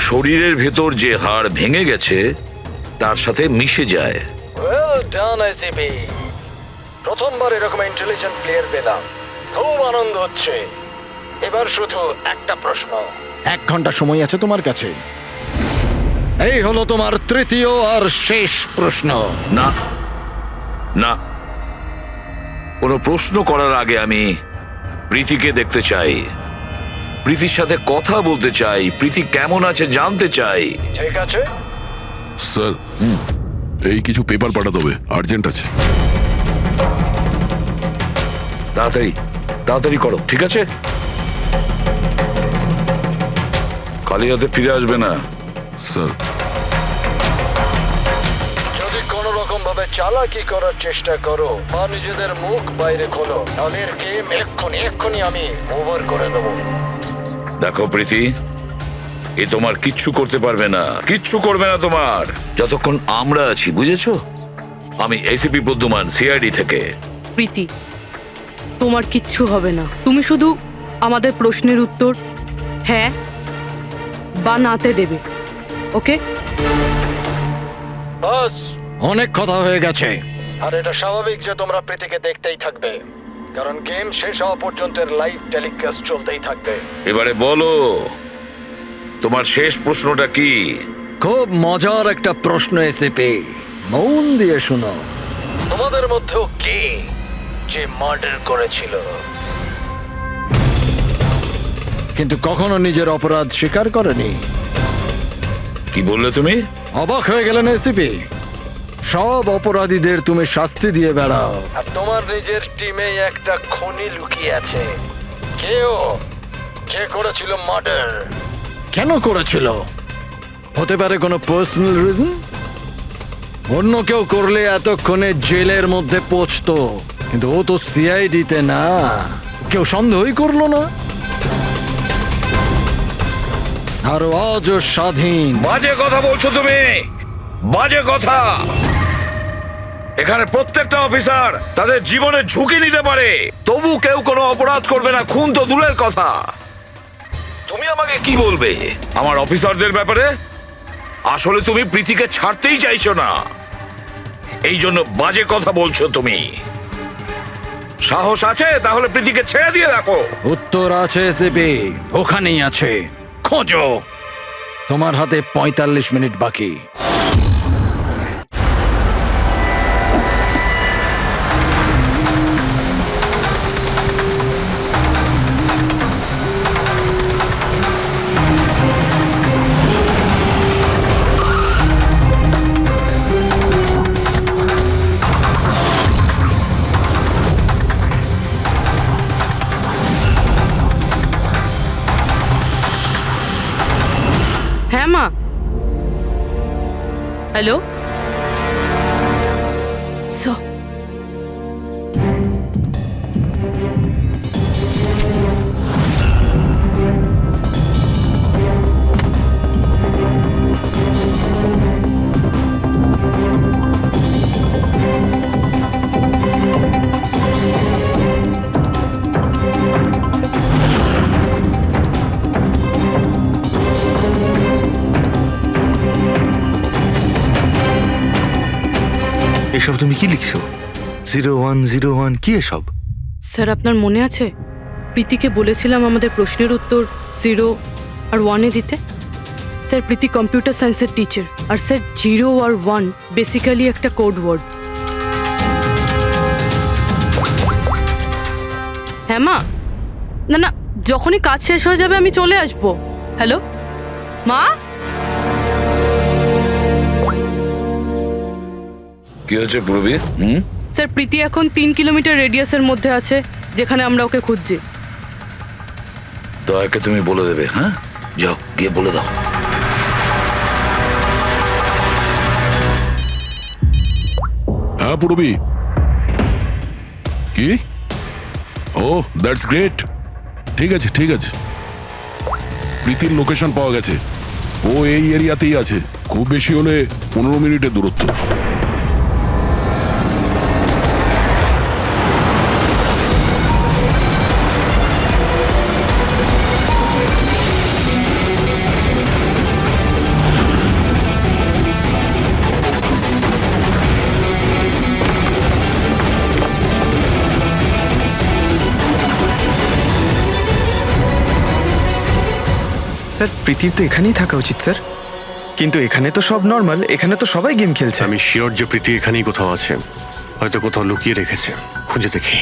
শরীরের ভেতর যে হাড় ভেঙে গেছে তার সাথে মিশে যায়। Well done ICP. প্রথমবার এরকম ইন্টেলিজেন্ট প্লেয়ার পেলাম, খুব আনন্দ হচ্ছে। এবার শুধু একটা প্রশ্ন। 1 ঘন্টা সময় আছে তোমার কাছে। এই হলো তোমার তৃতীয় আর শেষ প্রশ্ন। না না, কোনো প্রশ্ন করার আগে আমি প্রীতিকে দেখতে চাই, প্রীতির সাথে কথা বলতে চাই, প্রীতি কেমন আছে জানতে চাই। ঠিক আছে। স্যার, এই কিছু পেপার পাঠাতে হবে, আর্জেন্ট আছে। তাড়াতাড়ি তাড়াতাড়ি করো, ঠিক আছে? খালি হাতে ফিরে আসবে না। স্যার, যদি কোনো রকম ভাবে চালাকি করার চেষ্টা করো বা নিজেদের মুখ বাইরে খোলো, তাহলে এর গেম এক্ষুনি আমি ওভার করে দেবো। দেখো প্রীতি, এ তোমার কিচ্ছু করতে পারবে না, কিচ্ছু করবে না তোমার, যতক্ষণ আমরা আছি, বুঝেছো? আমি এসিপি প্রদ্যুমান, সিআইডি থেকে। প্রীতি, তোমার কিচ্ছু হবে না। তুমি শুধু আমাদের প্রশ্নের উত্তর হ্যাঁ বা নাতে দেবে, ওকে? বাস। অনেক কথা হয়ে গেছে। আর এটা স্বাভাবিক যে তোমরা প্রীতিকে দেখতেই থাকবে, কারণ গেম শেষ হওয়া পর্যন্ত লাইভ টেলিকাস্ট চলতেই থাকবে। এবারে বলো, তোমার শেষ প্রশ্নটা কি? খুব মজার একটা প্রশ্ন এসিপি, মন দিয়ে শুনো। তোমাদের মধ্যেও কে যে মার্ডার করেছিল কিন্তু কখনো নিজের অপরাধ স্বীকার করেনি? কি বললে তুমি? অবাক হয়ে গেলেন এসিপি? সব অপরাধীদের তুমি শাস্তি দিয়ে বেড়াও, আর তোমার নিজের টিমে একটা খুনি লুকিয়ে আছে। কেউ যে করেছিল মার্ডার। কেন করেছিল? হতে পারে কোনো পার্সোনাল রিজন। অন্য কেউ করলে এতক্ষণে জেলের মধ্যে পৌঁছতো, কিন্তু ও তো সিআইডিতে না, কেউ সন্দেহই করলো না। আর ও আজও স্বাধীন। বাজে কথা বলছো তুমি, বাজে কথা। এখানে প্রত্যেকটা অফিসার তাদের জীবনে ঝুঁকি নিতে পারে, তবু কেউ কোনো অপরাধ করবে না, খুন তো দূরের কথা। তুমি আমাকে কি বলবে আমার অফিসারদের ব্যাপারে? আসলে তুমি প্রীতিকে ছাড়তেই চাইছো না, এই জন্য বাজে কথা বলছো তুমি। সাহস আছে তাহলে প্রীতিকে ছেড়ে দিয়ে রাখো। উত্তর আছে সিপি, ওখানেই আছে, খোঁজো। তোমার হাতে 45 মিনিট বাকি। হ্যাঁ মা। হ্যালো। এসব তুমি কি লিখছো? 0101 কি এসব? স্যার আপনার মনে আছে প্রীতিকে বলেছিলাম আমাদের প্রশ্নের উত্তর 0 আর 1-এ দিতে? স্যার প্রীতি কম্পিউটার সায়েন্সের টিচার, আর স্যার 0 আর 1 বেসিক্যালি একটা কোড ওয়ার্ড। হ্যাঁ মা। না না, যখনই কাজ শেষ হয়ে যাবে আমি চলে আসবো। হ্যালো মা। কি হয়েছে পূর্বী? স্যার প্রীতি এখন 3 কিলোমিটার রেডিয়াসের মধ্যে আছে, যেখানে আমরা ওকে খুঁজছি। দয়াকে তুমি বলে দেবে। হ্যাঁ, যাও গিয়ে বলে দাও। হ্যাঁ পূরবী। কি? ও দ্যাটস গ্রেট। ঠিক আছে ঠিক আছে, প্রীতির লোকেশন পাওয়া গেছে। ও এই এরিয়াতেই আছে, খুব বেশি হলে 15 মিনিটের দূরত্ব। স্যার প্রীতির তো এখানেই থাকা উচিত স্যার, কিন্তু এখানে তো সব নর্মাল, এখানে তো সবাই গেম খেলছে। আমি শিওর যে প্রীতি এখানেই কোথাও আছে, হয়তো কোথাও লুকিয়ে রেখেছে, খুঁজে দেখি।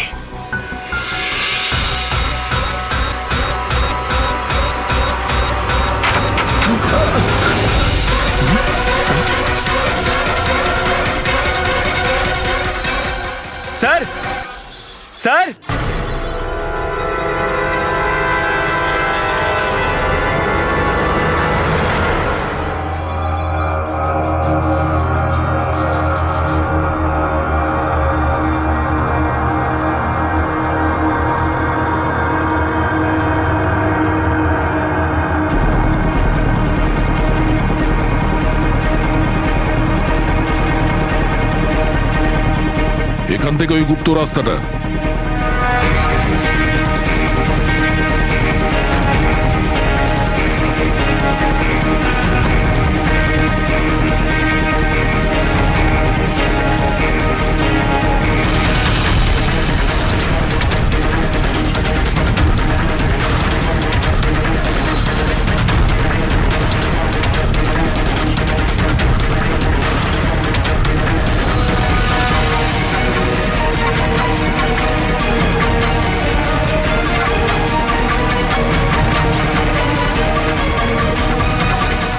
স্যার স্যার এখান থেকে ওই গুপ্ত রাস্তাটা।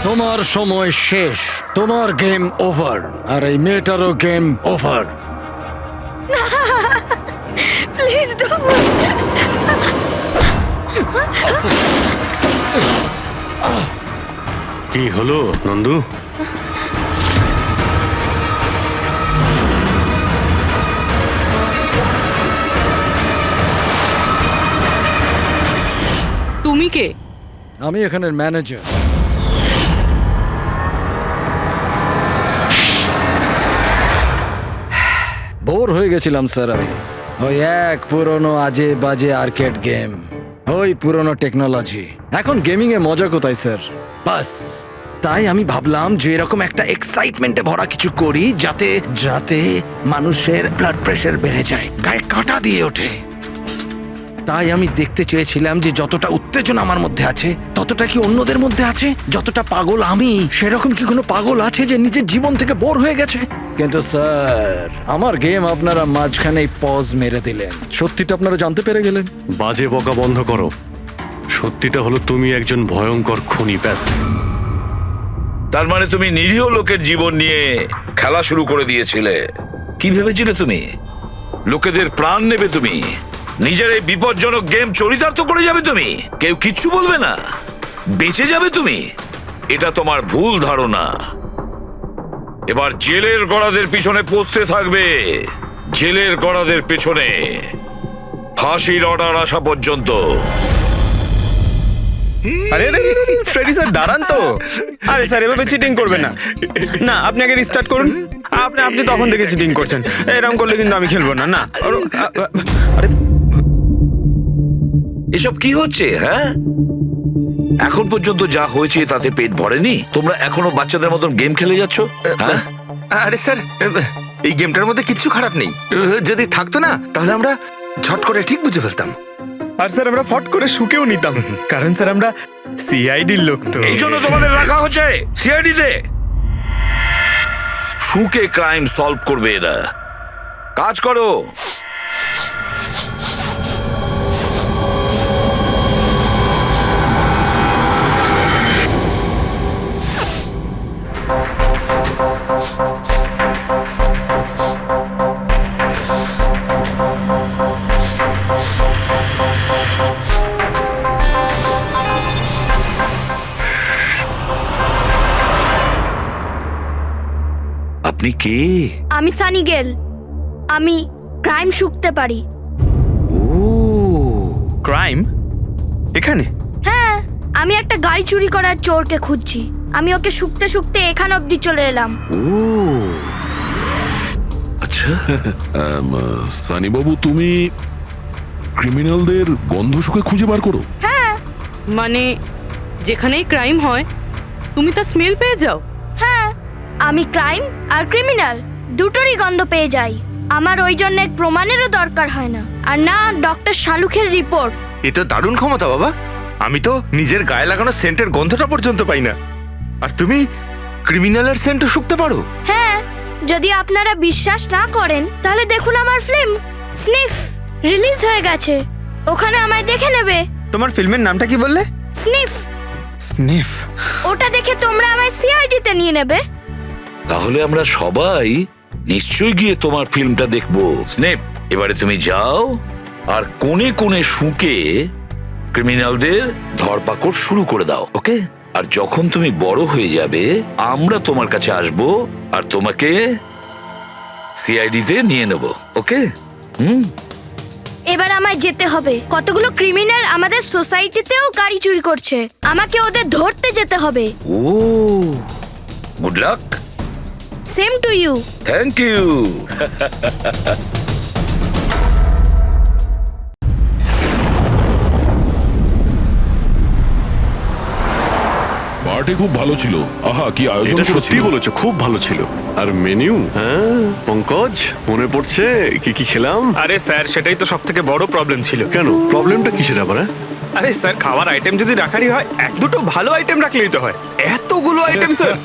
তোমার সময় শেষ, তোমার গেম ওভার, আর এই মেয়েটারও গেম ওভার। Please don't. কি হলো নন্দু? তুমি কে? আমি এখানের ম্যানেজার। বোর হয়ে গেছিলাম স্যার আমি। ওই এক পুরনো আজে বাজে আর্কেড গেম, ওই পুরনো টেকনোলজি। এখন গেমিং এ মজা কোথায় স্যার? বাস তাই আমি ভাবলাম যে এরকম একটা এক্সাইটমেন্টে ভরা কিছু করি যাতে যাতে মানুষের ব্লাড প্রেশার বেড়ে যায়, গায়ে কাঁটা দিয়ে ওঠে। তাই আমি দেখতে চেয়েছিলাম যে যতটা উত্তেজনা আমার মধ্যে আছে ততটা কি অন্যদের মধ্যে আছে? যতটা পাগল আমি, সেরকম কি কোনো পাগল আছে যে নিজের জীবন থেকে বোর হয়ে গেছে? কিন্তু স্যার, আমার গেম আপনারা মাঝখানেই পজ মেরে দিলেন। সত্যিটা আপনারা জানতে পেরে গেলেন। বাজে বকা বন্ধ করো। সত্যিটা হলো তুমি একজন ভয়ঙ্কর খুনি, ব্যাস। তার মানে তুমি নিরীহ লোকের জীবন নিয়ে খেলা শুরু করে দিয়েছিলে। কি ভেবেছিলে তুমি লোকেদের প্রাণ নেবে? তুমি নিজের এই বিপজ্জনক গেম চরিতার্থ করে যাবে? তুমি কেউ কিচ্ছু বলবে না, বেঁচে যাবে তুমি? এটা তোমার ভুল ধারণা। এবার জেলের গড়াদের পিছনে পৌঁছতে থাকবে, জেলের গড়াদের পেছনে, ফাঁসির অর্ডার আসা পর্যন্ত। আরে ফ্রেডি স্যার দাঁড়ান তো। আরে স্যার এভাবে চিটিং করবেন না। না, আপনি আগে রিস্টার্ট করুন। আপনি তখন থেকে চিটিং করছেন, এরকম করলে কিন্তু আমি খেলবো না। না আরে এসব কি হচ্ছে? হ্যাঁ, এখন পর্যন্ত যা হয়েছে তাতে পেট ভরেনি? তোমরা এখনো বাচ্চাদের মতন গেম খেলে যাচ্ছ? হ্যাঁ, আরে স্যার, এই গেমটার মধ্যে কিচ্ছু খারাপ নেই। যদি থাকতো না তাহলে আমরা ঝট করে ঠিক বুঝে ফেলতাম। আর স্যার আমরা ফট করে শুকেও নিতাম, কারণ স্যার আমরা সিআইডির লোক তো। এই জন্য তোমাদের রাখা হচ্ছে সিআইডিতে। শুকে ক্রাইম সলভ করবে এরা। কাজ করো। আপনি কে? আমি সানি গেল। আমি ক্রাইম শুকতে পারি। ক্রাইম এখানে? হ্যাঁ, আমি একটা গাড়ি চুরি করার চোরকে খুঁজছি। আমি ওকে শুকতে শুকতে এখান অবধি চলে এলাম। আচ্ছা, সানি বাবু, তুমি ক্রিমিনালদের গন্ধ শুকে খুঁজে বার করো? হ্যাঁ মানে যেখানেই ক্রাইম হয় তুমি তা স্মেল পেয়ে যাও? হ্যাঁ, আমি ক্রাইম আর ক্রিমিনাল দুটোরই গন্ধ পেয়ে যাই। আমার ওই জন্য এক প্রমাণেরও দরকার হয় না, আর না ডক্টর শালুখের রিপোর্ট। এটা দারুণ ক্ষমতা বাবা। আমি তো নিজের গায়ে লাগানো সেন্টের গন্ধটা পর্যন্ত পাই না, আর তুমি ক্রিমিনালের সেন্টও শুকতে পারো? হ্যাঁ, যদি আপনারা বিশ্বাস না করেন তাহলে দেখুন আমার ফিল্ম স্নিফ রিলিজ হয়ে গেছে, ওখানে আমায় দেখে নেবে। তোমার ফিল্মের নামটা কি বললে? স্নিফ। স্নিফ? ওটা দেখে তোমরা আমায় সিআইডিতে নিয়ে নেবে। তাহলে আমরা সবাই নিশ্চয়ই গিয়ে তোমার ফিল্মটা দেখবো। স্নেপ, এবারে তুমি যাও আর কোণে কোণে শুকে ক্রিমিনালদের ধরপাকড় শুরু করে দাও, ওকে? আর যখন তুমি বড় হয়ে যাবে আমরা তোমার কাছে আসবো আর তোমাকে সিআইডিতে নিয়ে নেব, ওকে? এবার আমায় যেতে হবে। কতগুলো ক্রিমিনাল আমাদের সোসাইটিতেও গাড়ি চুরি করছে, আমাকে ওদের ধরতে যেতে হবে। ও, good luck. Same to you. Thank you. Party খুব ভালো ছিল। আহা, কি আয়োজন এটা সত্যি করেছিল। বলেছো, খুব ভালো ছিল। আর মেনু? হ্যাঁ পঙ্কজ, মনে পড়ছে কি কি খেলাম? আরে স্যার, সেটাই তো সব থেকে বড় প্রবলেম ছিল। কেন, প্রবলেমটা কিসের আবার? আরে স্যার, খাওয়ার আইটেম যদি রাখারই হয় এক দুটো ভালো আইটেম রাখলেই তো হয়। এতগুলো আইটেম স্যার,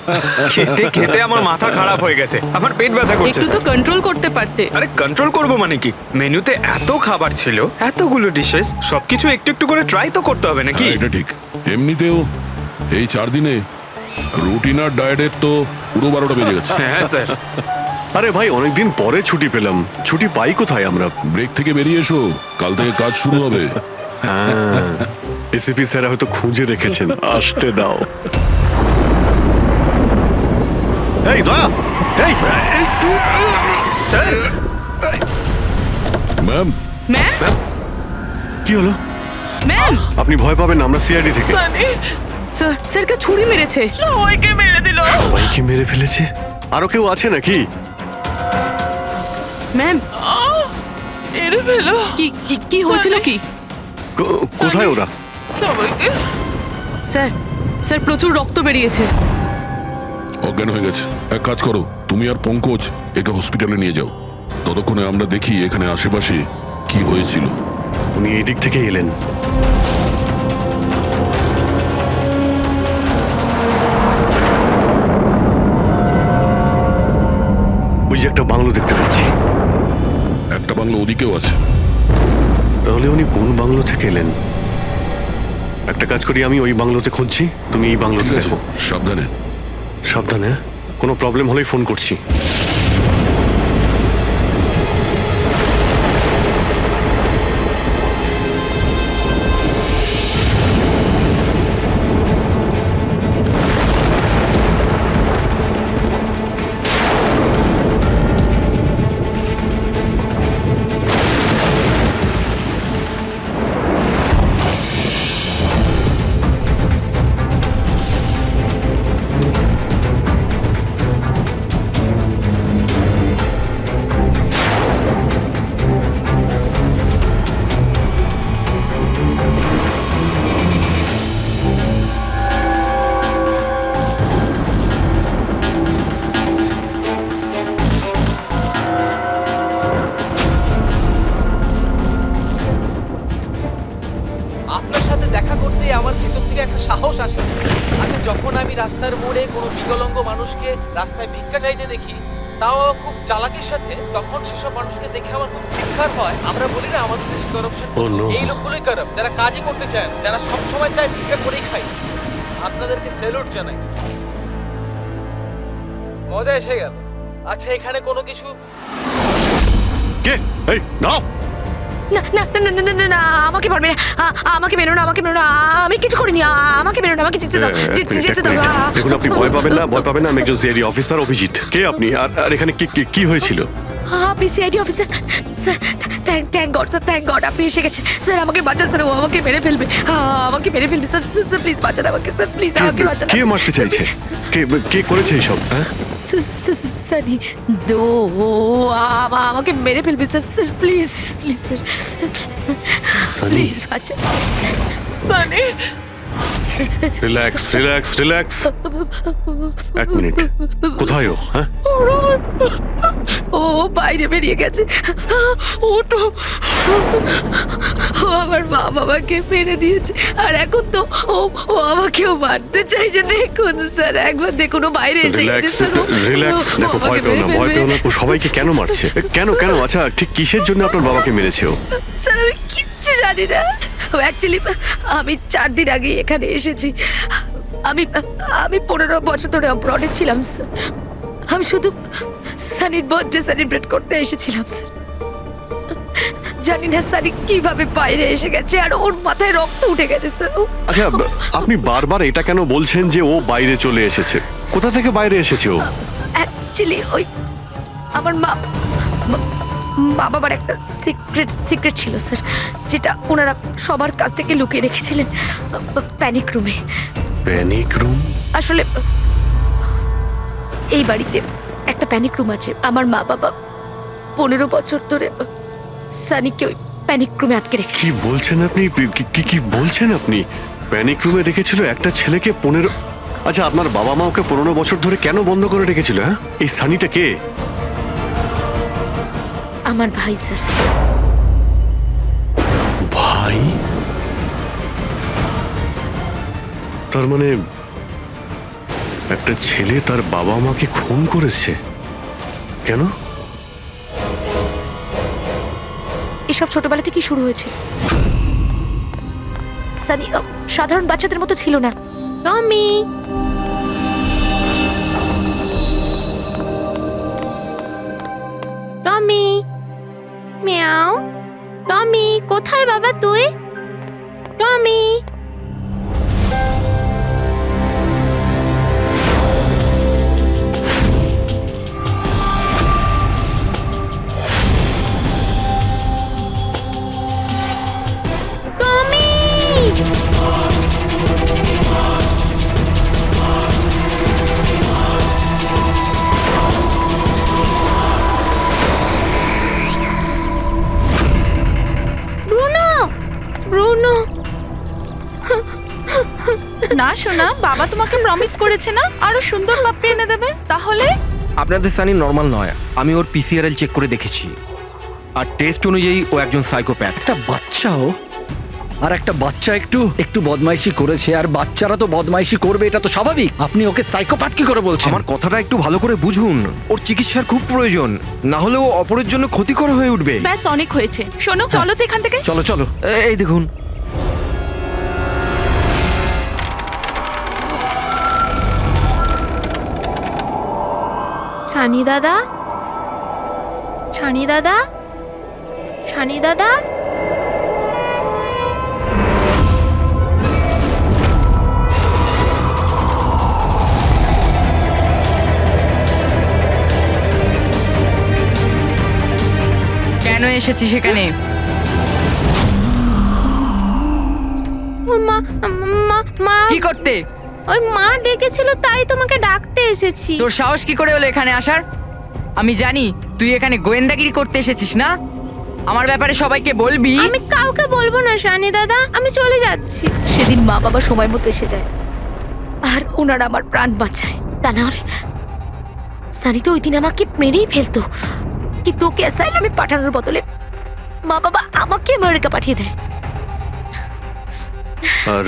খেতে খেতে আমার মাথা খারাপ হয়ে গেছে, আমার পেট ব্যথা করছে। একটু তো কন্ট্রোল করতে পারতে। আরে কন্ট্রোল করব মানে কি? মেনুতে এত খাবার ছিল, এতগুলো ডিশেস, সবকিছু একটু একটু করে ট্রাই তো করতে হবে নাকি? হ্যাঁ, এটা ঠিক। এমনিতেও এই 4 দিনে রুটিন আর ডায়েটের তো পুরো 12টা বেজে গেছে। হ্যাঁ স্যার। আরে ভাই, অনেকদিন পরে ছুটি পেলাম। ছুটি পাই কোথায় আমরা? ব্রেক থেকে বেরিয়ে এসো, কাল থেকে কাজ শুরু হবে। এসিপি স্যার হয়তো খুঁজে রেখেছেন, আসতে দাও। এই দয়া, এই ম্যাম, ম্যাম, কি হলো? ম্যাম, আপনি ভয় পাবেন না, আমরা সিআইডি থেকে। স্যার, স্যারকে ছুরি মেরেছে। সবাইকে মেরে দিল। সবাইকে মেরে ফেলেছে? আরো কেউ আছে নাকি? ম্যাম, মেরে ফেলো কি কি কি হয়েছিল কি? কোথায় ওরা? সবাইকে। স্যার, স্যার প্রচুর রক্ত বেরিয়েছে। অজ্ঞান হয়ে গেছে। এক কাজ করো, তুমি আর পঙ্কজ একে হসপিটালে নিয়ে যাও। ততক্ষণে আমরা দেখি এখানে আশেপাশে কি হয়েছিল। উনি এই দিক থেকে এলেন। ওই যে একটা বাংলো দেখতে পাচ্ছি। একটা বাংলো ওদিকেও আছে। তাহলে উনি কোন বাংলো থেকে এলেন? একটা কাজ করি, আমি ওই বাংলোতে খুঁজছি, তুমি এই বাংলোতে দেখো। সাবধানে। সাবধানে, কোনো প্রবলেম হলেই ফোন করছি। আপনার সাথে দেখা করতেই আমার ভিতর থেকে একটা সাহস আসে। আচ্ছা, যখন আমি রাস্তার মোড়ে কোনো বিকলাঙ্গ মানুষকে রাস্তায় ভিক্ষা চাইতে দেখি, তাও খুব চালাকির সাথে, তখন সেসব মানুষকে দেখে আমার খুব ধিক্কার হয়। আমরা বলি না আমাদের দেশে করাপশন, এই লোকগুলোই কারাপ, যারা কাজই করতে চায় না, যারা সবসময় চায় ভিক্ষা করেই খায়। আপনাদেরকে স্যালুট জানাই, মজা এসে গেল। আচ্ছা, এখানে কোনো কিছু কে? এই দাও। না না না না না না না, আমাকে পারবে না, আমাকে মেরো না, আমাকে মেরো না, আমি কিছু করিনি, আমাকে মেরো না, আমাকে যেতে দাও, যেতে দাও। দেখুন, আপনি ভয় পাবেন না, ভয় পাবেন না। আমি একজন সিআইডি অফিসার, অভিজিৎ। কে আপনি? আর এখানে কি হয়েছিল? আপনি CID officer? Sir, thank god sir, thank god আপনি এসে গেছেন। স্যার আমাকে বাঁচান স্যার, ও আমাকে মেরে ফেলবে, আমাকে মেরে ফেলবে স্যার। স্যার প্লিজ বাঁচান আমাকে স্যার, প্লিজ আমাকে বাঁচান। কে মারতে চাইছে? কে করেছে এইসব? সানি, দো আমাকে মেরে ফেলবে sir. Sir please, please sir, please বাঁচান। Sunny, relax, relax, relax. এক মিনিট, কোথায় ও? হ্যাঁ, ও বাইরে বেরিয়ে গেছে। ও তো ও আমার মা বাবাকে মেরে দিয়েছে, আর এখন তো ও আমাকেও মারতে চাইছে। দেখুন স্যার, একবার দেখুন, ও বাইরে এসে গেছে রিল্যাক্স, স্যার। রিল্যাক্স। দেখো, ভয় পেও না, ভয় পেও না। ও সবাইকে কেন মারছে? কেন? আচ্ছা, ঠিক কিসের জন্য আপনার বাবাকে মেরেছে ও? স্যার আমি কিচ্ছু জানি না। অ্যাকচুয়ালি আমি 4 দিন আগে এখানে এসেছি। আমি 15 বছর ধরে অব্রডে ছিলাম স্যার। আমি শুধু সানির বার্থডে সেলিব্রেট করতে এসেছিলাম স্যার। জানি না সানি কিভাবে বাইরে এসে গেছে, আর ওর মাথায় রক্ত উঠে গেছে স্যার। আচ্ছা, আপনি বারবার এটা কেন বলছেন যে ও বাইরে চলে এসেছে? কোথা থেকে বাইরে এসেছে ও? অ্যাকচুয়ালি ওই আমার মা বাবার একটা সিক্রেট ছিল স্যার, যেটা ওনারা সবার কাছ থেকে লুকিয়ে রেখেছিলেন প্যানিক রুমে। Panic room? আসলে এই বাড়িতে একটা প্যানিক রুম আছে। আমার মা বাবা 15 বছর ধরে সানিকে ওই প্যানিক রুমে আটকে রেখে। কি বলছেন আপনি? কি বলছেন আপনি? প্যানিক রুমে রেখেছিল একটা ছেলেকে 15? আচ্ছা, আপনার বাবা মা ওকে 15 বছর ধরে কেন বন্ধ করে রেখেছিল? হ্যাঁ, এই সানিটা কে? আমার ভাই স্যার। ভাই? তার মানে একটা ছেলে তার বাবা মাকে খুন করেছে? কেন? এসব ছোটবেলা থেকেই শুরু হয়েছে। সানি সাধারণ বাচ্চাদের মতো ছিল না। টমি, টমি, মিয়াও। টমি কোথায় বাবা তুই? টমি। না শোনা, বাবা তোমাকে প্রমিস করেছে না আরো সুন্দর পাপ্পি এনে দেবে, তাহলে আপনাদের সানি নর্মাল নয়, আমি ওর পিসিআরএল চেক করে দেখেছি, আর টেস্ট অনুযায়ী ও একজন সাইকোপ্যাথ। একটা বাচ্চাও, আর একটা বাচ্চা একটু একটু বদমাইশি করেছে, আর বাচ্চারা তো বদমাইশি করবে, এটা তো স্বাভাবিক। আপনি ওকে সাইকোপ্যাথ কি করে বলছেন? আমার কথাটা একটু ভালো করে বুঝুন, ওর চিকিৎসার খুব প্রয়োজন, না হলে ও অপরের জন্য ক্ষতিকর হয়ে উঠবে। ব্যাস অনেক হয়েছে, শোনো চলো তো এখান থেকে। চলো চলো। এই দেখুন, সানি দাদা, সানি দাদা, সানি দাদা। কেন এসেছি সেখানে? কি করতে? ওর মা ডেকেছিল, তাই তোমাকে ডাকতে এসেছি। তোর সাহস কি করে হলো এখানে আসার? আমি জানি তুই এখানে গোয়েন্দাগিরি করতে এসেছিস না, আমার ব্যাপারে সবাইকে বলবি। আমি কাউকে বলবো না সানি দাদা, আমি চলে যাচ্ছি। সেদিন মা বাবা সময় মতো এসে যায়, আর ওনারা আমার প্রাণ বাঁচায়। তা না হলে সানি তো ওই দিন আমাকে মেরেই ফেলতো, কিন্তু ওকে অ্যাসাইলামে পাঠানোর বদলে মা বাবা আমাকে আমেরিকা পাঠিয়ে দেয়। আর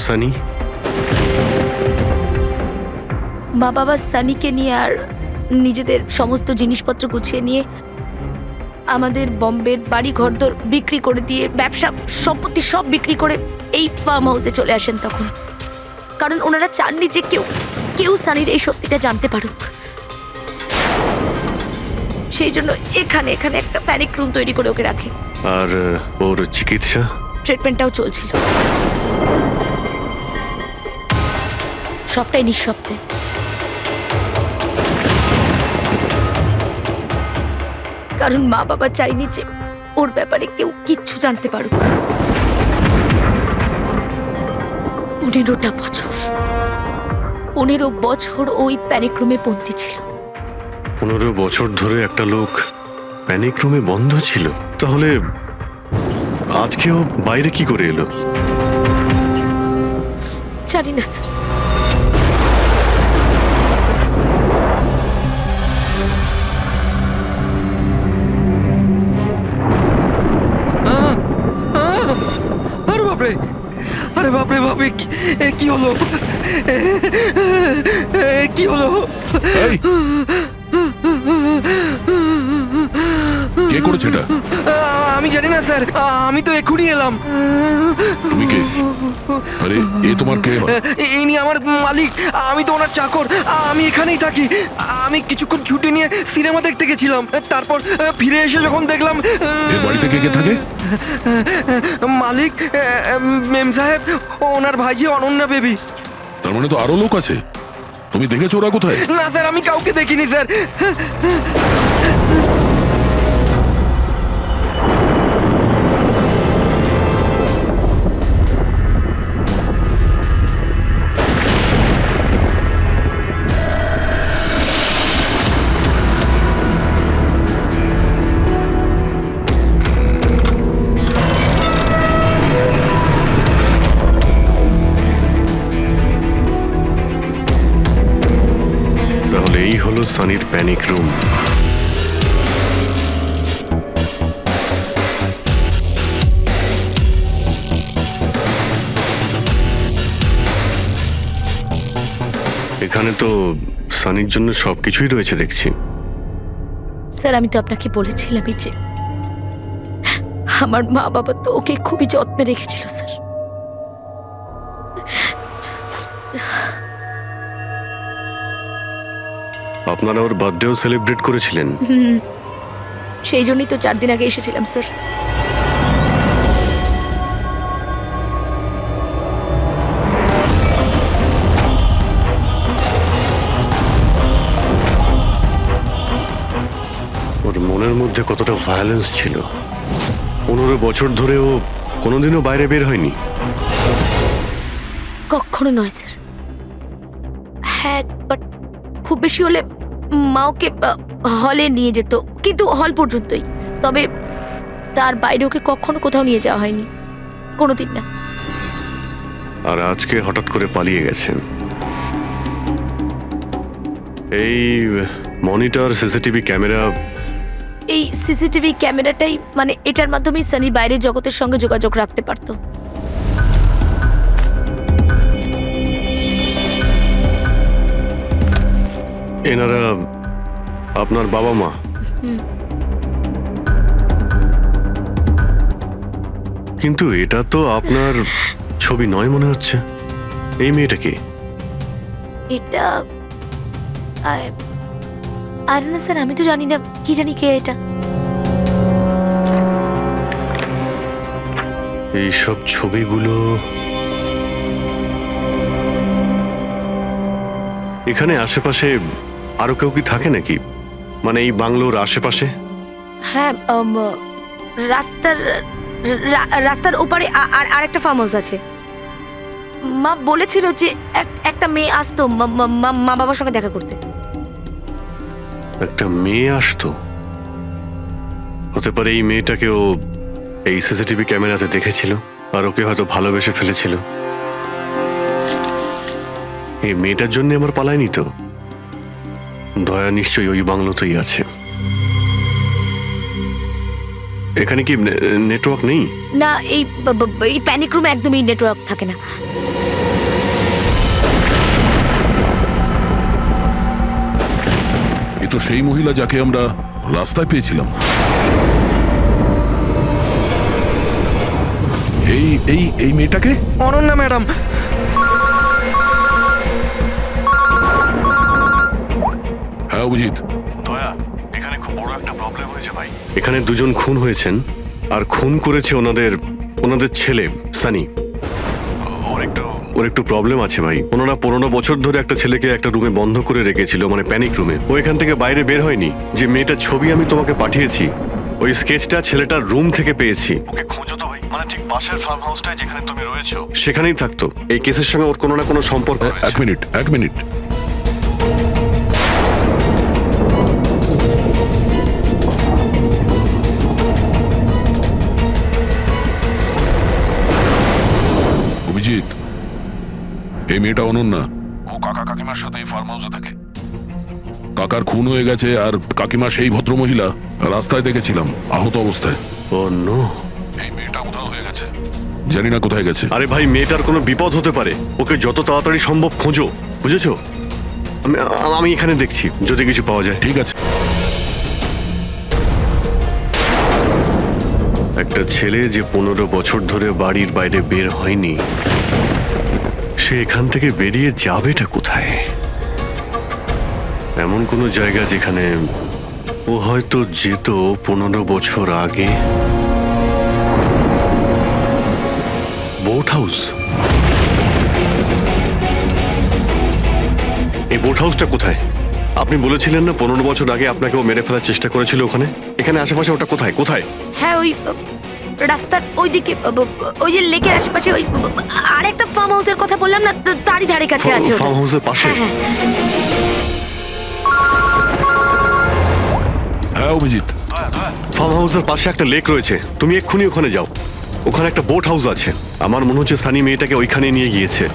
সানি? মা বাবা সানিকে নিয়ে আর নিজেদের সমস্ত জিনিসপত্র গুছিয়ে নিয়ে আমাদের বম্বের বাড়ি ঘরদোর বিক্রি করে দিয়ে, ব্যবসা সম্পত্তি সব বিক্রি করে এই ফার্ম হাউসে চলে আসেন তখন, কারণ ওনারা চাননি যে কেউ সানির এই সত্যিটা জানতে পারুক। সেই জন্য এখানে একটা প্যানিক রুম তৈরি করে ওকে রাখে। আর ওর চিকিৎসা? ট্রিটমেন্টটাও চলছিল, সবটাই নিঃশব্দে। কারণ মা বাবা চাইনি যে ওর ব্যাপারে কেউ কিচ্ছু জানতে পারুক। 15 বছর ওই প্যানিক রুমে বন্দি ছিল। 15 বছর ধরে একটা লোক প্যানিক রুমে বন্ধ ছিল, তাহলে আজকেও বাইরে কি করে এলো? জানি না স্যার। আরে বাপরে, আরে বাপরে বাপরে, কি হলো? কি হলো? কে করেছে এটা? আমি জানি না স্যার, আমি তো এক্ষুনি এলাম। তুমি কে? আরে এ তোমার কে হয়? ইনি আমার মালিক, আমি তো ওনার চাকর, আমি এখানেই থাকি। আমি কিছুক্ষণ ছুটি নিয়ে সিনেমা দেখতে গেছিলাম, তারপর ফিরে এসে যখন দেখলাম এ বাড়িতে কে কে থাকে? মালিক, মেম সাহেব, ওনার ভাইজি অনন্যা বেবি। তার মানে তো আরো লোক আছে। তুমি দেখেছো ওরা কোথায়? না স্যার, আমি কাউকে দেখিনি স্যার। তাহলে এই হলো সানির প্যানিক রুম। এখানে তো সানির জন্য সবকিছুই রয়েছে দেখছি। স্যার, আমি তো আপনাকে বলেছিলামই যে আমার মা বাবা তো ওকে খুবই যত্নে রেখেছিল স্যার। আপনারা ওর বার্থডেও সেলিব্রেট করেছিলেন? সেই জন্যই তো 4 দিন আগে এসেছিলাম স্যার। ওর মনের মধ্যে কতটা ভায়োলেন্স ছিল। 15 বছর ধরে ও কোনোদিনও বাইরে বের হয়নি। কখনো নয় স্যার। হ্যাঁ, বাট খুব বেশি হলে মা ওকে হলে নিয়ে যেত, কিন্তু হল পর্যন্তই। তবে তার বাইরে ওকে কখনো কোথাও নিয়ে যাওয়া হয়নি, কোনোদিন না। আর আজকে হঠাৎ করে পালিয়ে গেছেন। এই মনিটর, সিসিটিভি ক্যামেরা, এই সিসিটিভি ক্যামেরাটাই মানে এটার মাধ্যমেই সানি বাইরের জগতের সঙ্গে যোগাযোগ রাখতে পারতো। এনারা আপনার বাবা মা? কিন্তু এটা তো আপনার ছবি নয় মনে হচ্ছে। এই মেয়েটা কি? এটা আর না স্যার, আমি তো জানি না, কি জানি কে এটা। এইসব ছবিগুলো এখানে আশেপাশে আরো কেউ কি থাকে নাকি? মানে এই বাংলোর আশেপাশে? হ্যাঁ, রাস্তার ওপারে আর একটা ফার্ম হাউস আছে। মা বলেছিল যে একটা মেয়ে আসতো মা বাবার সঙ্গে দেখা করতে। একটা মেয়ে আসতো? হতে পারে এই মেয়েটাকে ও এই সিসিটিভি ক্যামেরাতে দেখেছিল আর ওকে হয়তো ভালোবেসে ফেলেছিল। এই মেয়েটার জন্য আমার পালায়নি তো। দয়া নিশ্চয়ই ওই বাংলোতেই আছে। এখানে কি নেটওয়ার্ক নেই? না, এই প্যানিক রুমে একদমই নেটওয়ার্ক থাকে না। এ তো সেই মহিলা যাকে আমরা রাস্তায় পেয়েছিলাম। এই এই এই মেয়েটাকে? অনন্যা ম্যাডাম। হ্যাঁ অভিজিৎ। দয়া, এখানে খুব বড় একটা প্রবলেম হয়েছে ভাই। এখানে দুজন খুন হয়েছেন আর খুন করেছে ওনাদের ছেলে সানি। ওর একটু প্রবলেম আছে ভাই। ওনারা 15 বছর ধরে একটা ছেলেকে একটা রুমে বন্ধ করে রেখেছিল, মানে প্যানিক রুমে। ও এখান থেকে বাইরে বের হয়নি। যে মেয়েটার ছবি আমি তোমাকে পাঠিয়েছি, ওই স্কেচটা ছেলেটার রুম থেকে পেয়েছি। ওকে খোঁজো তো ভাই, মানে ঠিক পাশের ফার্ম হাউসটায় যেখানে তুমি রয়েছো সেখানেই থাকতো। এই কেসের সঙ্গে ওর কোনো না কোনো সম্পর্ক। এক মিনিট। অভিজিৎ, এই মেয়েটা অনন্যা। ও কাকা কাকিমার সাথে এই ফার্ম হাউসে থাকে। কাকার খুন হয়ে গেছে আর কাকিমা সেই ভদ্রমহিলা রাস্তায় দেখেছিলাম আহত অবস্থায়। ও নো, এই মেয়েটা উধাও হয়ে গেছে, জানি না কোথায় গেছে। আরে ভাই, মেয়েটার কোনো বিপদ হতে পারে। ওকে যত তাড়াতাড়ি সম্ভব খোঁজো, বুঝেছো? আমি এখানে দেখছি যদি কিছু পাওয়া যায়। ঠিক আছে। একটা ছেলে যে 15 বছর ধরে বাড়ির বাইরে বের হয়নি, সে এখান থেকে বেরিয়ে যাবেটা কোথায়? এমন কোনো জায়গা যেখানে ও হয়তো যেত 15 বছর আগে। Boat house. এই বোট হাউসটা কোথায়? আপনি বলেছিলেন না 15 বছর আগে আপনাকে ও মেরে ফেলার চেষ্টা করেছিল ওখানে। এখানে আশেপাশে ওটা কোথায়? হ্যাঁ, ওই রাস্তার ওইদিকে, ওই যে লেকের আশেপাশে, ওই আরেকটা ফার্ম হাউসের কথা বললাম না, তারই ধারে কাছে আছে ওটা। ফার্ম হাউসের পাশে? হ্যাঁ। হ্যাঁ অভিজিৎ, ফার্ম হাউসের পাশে একটা লেক রয়েছে। তুমি এক্ষুনি ওখানে যাও। ওখানে একটা বোট হাউস আছে। আমার মনে হচ্ছে সানি মেয়েটাকে ওইখানে নিয়ে গিয়েছে।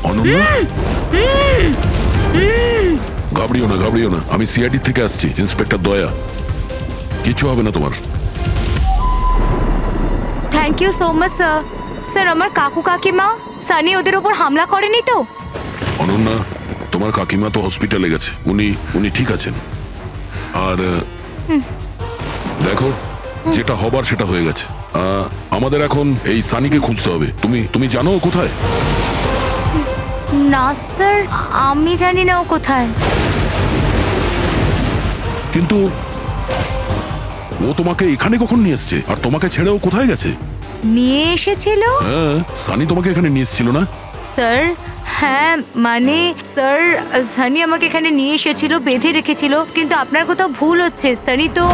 অনন্যা, ঘাবড়িও না, আমি সিআইডি থেকে আসছি, ইন্সপেক্টর দয়া। কিছু হবে না তোমার। Thank you so much sir. Sir, আমার কাকু কাকিমা সানি ওদের উপর হামলা করেনি তো? অনন্যা, তোমার কাকিমা তো হসপিটালে গেছে, উনি ঠিক আছেন। আর দেখো, যেটা হবার সেটা হয়ে গেছে। আমাদের এখন এই সানিকে খুঁজতে হবে। তুমি জানো ও কোথায়? না স্যার, আমি জানি না ও কোথায়। কিন্তু ও তোমাকে এখানে কখন নিয়ে এসছে? আর তোমাকে ছেড়ে ও কোথায় গেছে? নিয়ে এসেছিল হ্যাঁ, সানি তোমাকে এখানে নিয়ে এসেছিল না? স্যার। হ্যাঁ মানে স্যার, সানি আমাকে এখানে নিয়ে এসেছিল, বেঁধে রেখেছিল, কিন্তু আপনার কোথাও ভুল হচ্ছে। সানি তো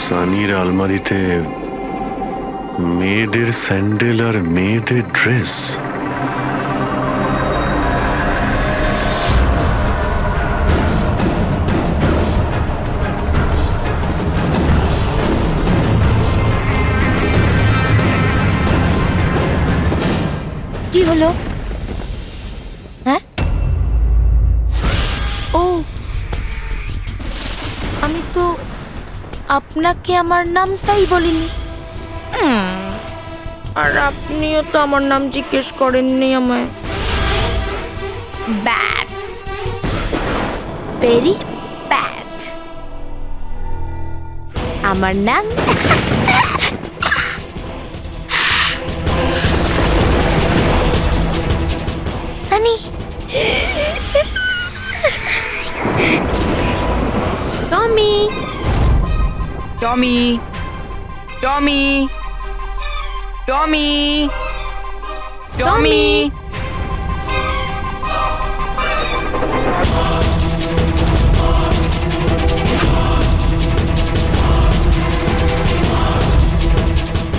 সানির আলমারিতে মেয়েদের স্যান্ডেল আর মেয়েদের ড্রেস। কি হলো? হ্যাঁ, ও আমি তো আপনাকে আমার নামটাই বলিনি। আর আপনিও তো আমার নাম জিজ্ঞেস করেননি আমায়। Bad, very bad. আমার নাম সানি। টমি, টমি, টমি, টমি, টমি।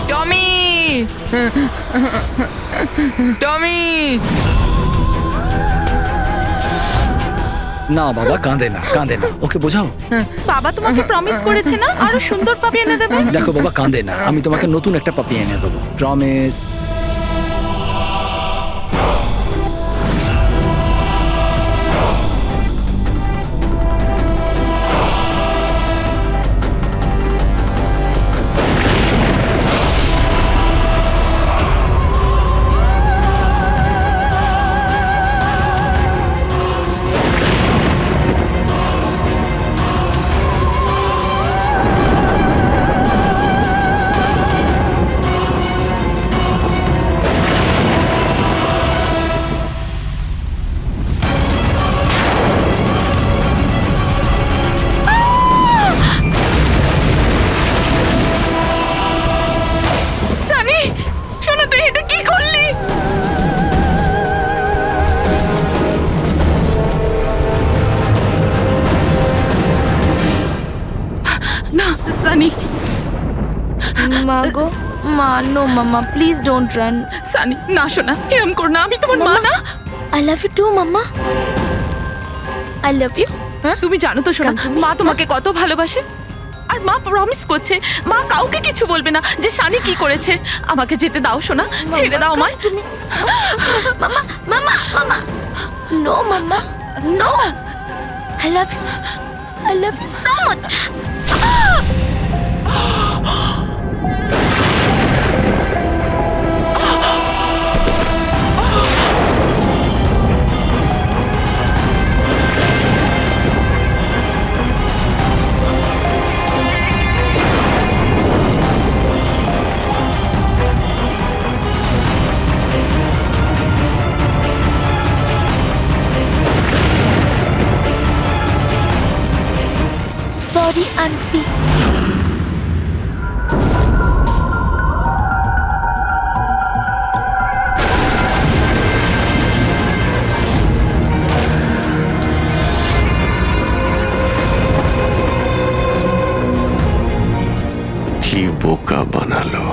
টমি, টমি। না বাবা, কাঁদে না, কাঁদে না, ওকে বোঝাও। বাবা তোমাকে প্রমিস করেছে না আরো সুন্দর পাপি এনে দেবে? দেখো বাবা, কাঁদে না, আমি তোমাকে নতুন একটা পাপি এনে দেবো, প্রমিস। সানি, শোনো, তুই এটা কি করলি? না সানি, মা গো, মা, নো মামা, প্লিজ ডোন্ট রান। সানি না, শোনা, এরম কর না, আমি তোমার মা না। I love you too mamma, I love you. তুমি জানো তো শোনা, মা তোমাকে কত ভালোবাসে। আর মা প্রমিস করছে মা কাউকে কিছু বলবে না যে সানি কি করেছে। আমাকে যেতে দাও শোনা, ছেড়ে দাও মা। তুমি মামা, মামা, মামা, no mamma, no. I love you, I love you so much. Sorry aunty. কি বোকা বানালো।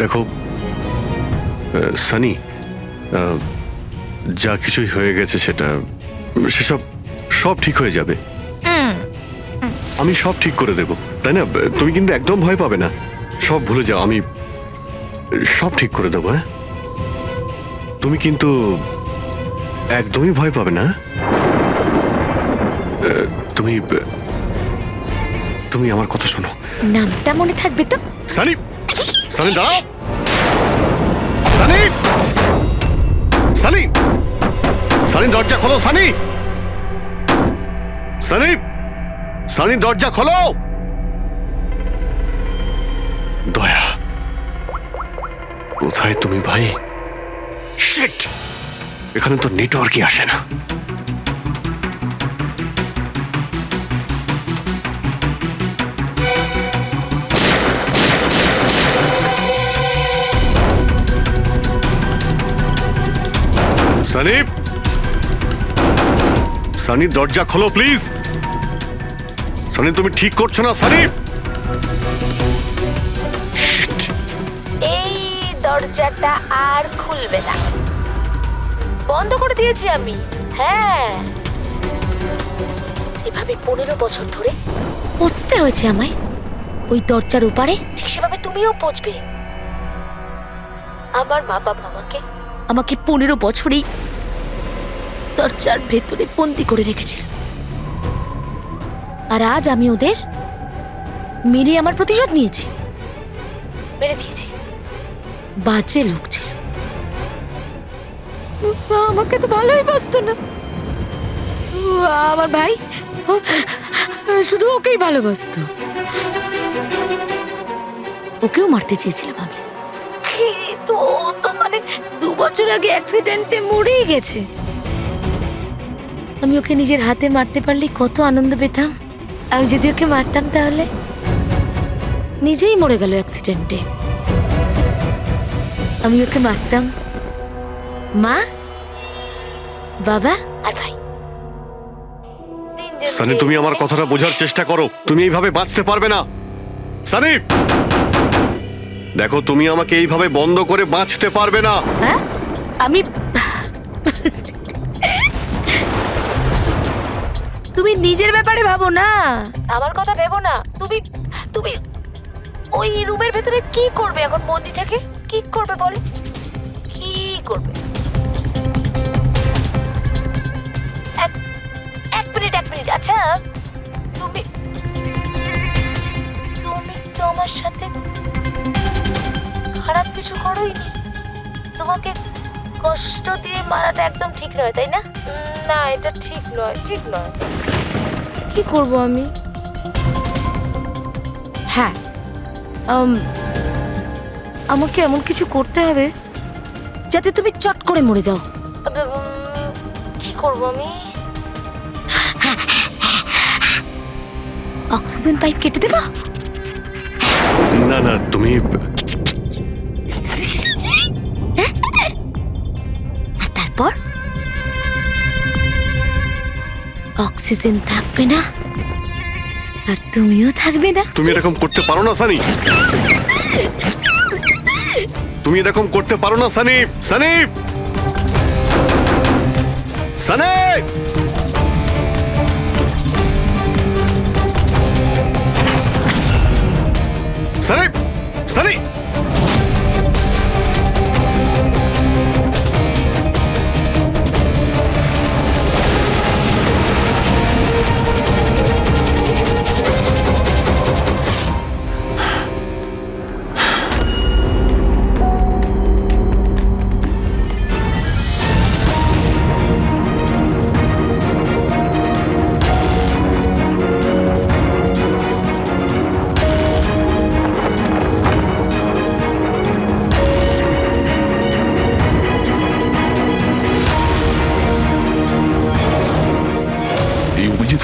দেখো সানি, যা কিছুই হয়ে গেছে সেটা সেসব সব ঠিক হয়ে যাবে। আমি সব ঠিক করে দেব, তাই না? তুমি কিন্তু একদম ভয় পাবে না, সব ভুলে যাও, আমি সব ঠিক করে দেবো। হ্যাঁ, তুমি কিন্তু একদমই ভয় পাবে না। তুমি তুমি আমার কথা শোনো। নামটা মনে থাকবে তো? সানি, সানি দাঁড়াও। সানি, সানি, সানি দরজা খোলো। সানি, সানি, সানি দরজা খোলো। দয়া, কোথায় তুমি ভাই? শিট, এখানে তো নেটওয়ার্কই আসে না। সানি, সানি দরজা খোলো প্লিজ। সানি তুমি ঠিক করছো না সানি। এই দরজাটা আর খুলবে না, বন্ধ করে দিয়েছি আমি। হ্যাঁ, এভাবে 15 বছর ধরে পচতে হয়েছে আমায় ওই দরজার ওপারে, ঠিক সেভাবে তুমিও পচবে। আমার মা বাবা আমাকে 15 বছরই দরজার ভেতরে বন্দি করে রেখেছিল, আর আজ আমি ওদের মেরে আমার প্রতিশোধ নিয়েছি, মেরে দিয়েছি। বাজে লোক ছিল, আমাকে তো ভালোই বাসতো না। আমার ভাই শুধু ওকেই ভালোবাসতো, ওকেও মারতে চেয়েছিলাম আমি, তো মানে 2 বছর আগে অ্যাক্সিডেন্টে মরেই গেছে। আমি ওকে নিজের হাতে মারতে পারলে কত আনন্দ পেতাম। আমি যদি ওকে মারতাম তাহলে নিজেই মরে গেল অ্যাক্সিডেন্টে। আমি ওকে মারতাম, মা, বাবা আর ভাই। সানি তুমি আমার কথাটা বোঝার চেষ্টা করো, তুমি এইভাবে বাঁচতে পারবে না। সানি দেখো, তুমি আমাকে এইভাবে বন্ধ করে বাঁচতে পারবে না। হ্যাঁ, আমি তুমি নিজের ব্যাপারে ভাবো না, আমার কথা ভেবো না। তুমি তুমি ওই রুমের ভেতরে কি করবে এখন? বন্দি থেকে কি করবে বল, কি করবে? এক মিনিট। আচ্ছা, তুমি তো আমার সাথে খারাপ কিছু করোইনি। তোমাকে কষ্ট দিয়ে মারাটা একদম ঠিক নয়, তাই না? না, এটা ঠিক নয়। কি করব আমি? হ্যাঁ, আমাকে এমন কিছু করতে হবে যাতে তুমি চট করে মরে যাও। কি করব আমি? অক্সিজেন পাইপ কেটে দেবো? না না, তুমি আর তারপর অক্সিজেন থাকবে না, আর তুমিও থাকবে না। তুমি এরকম করতে পারো না সানি, তুমি এরকম করতে পারো না সানি। সানি, সানি, সানি, সানি।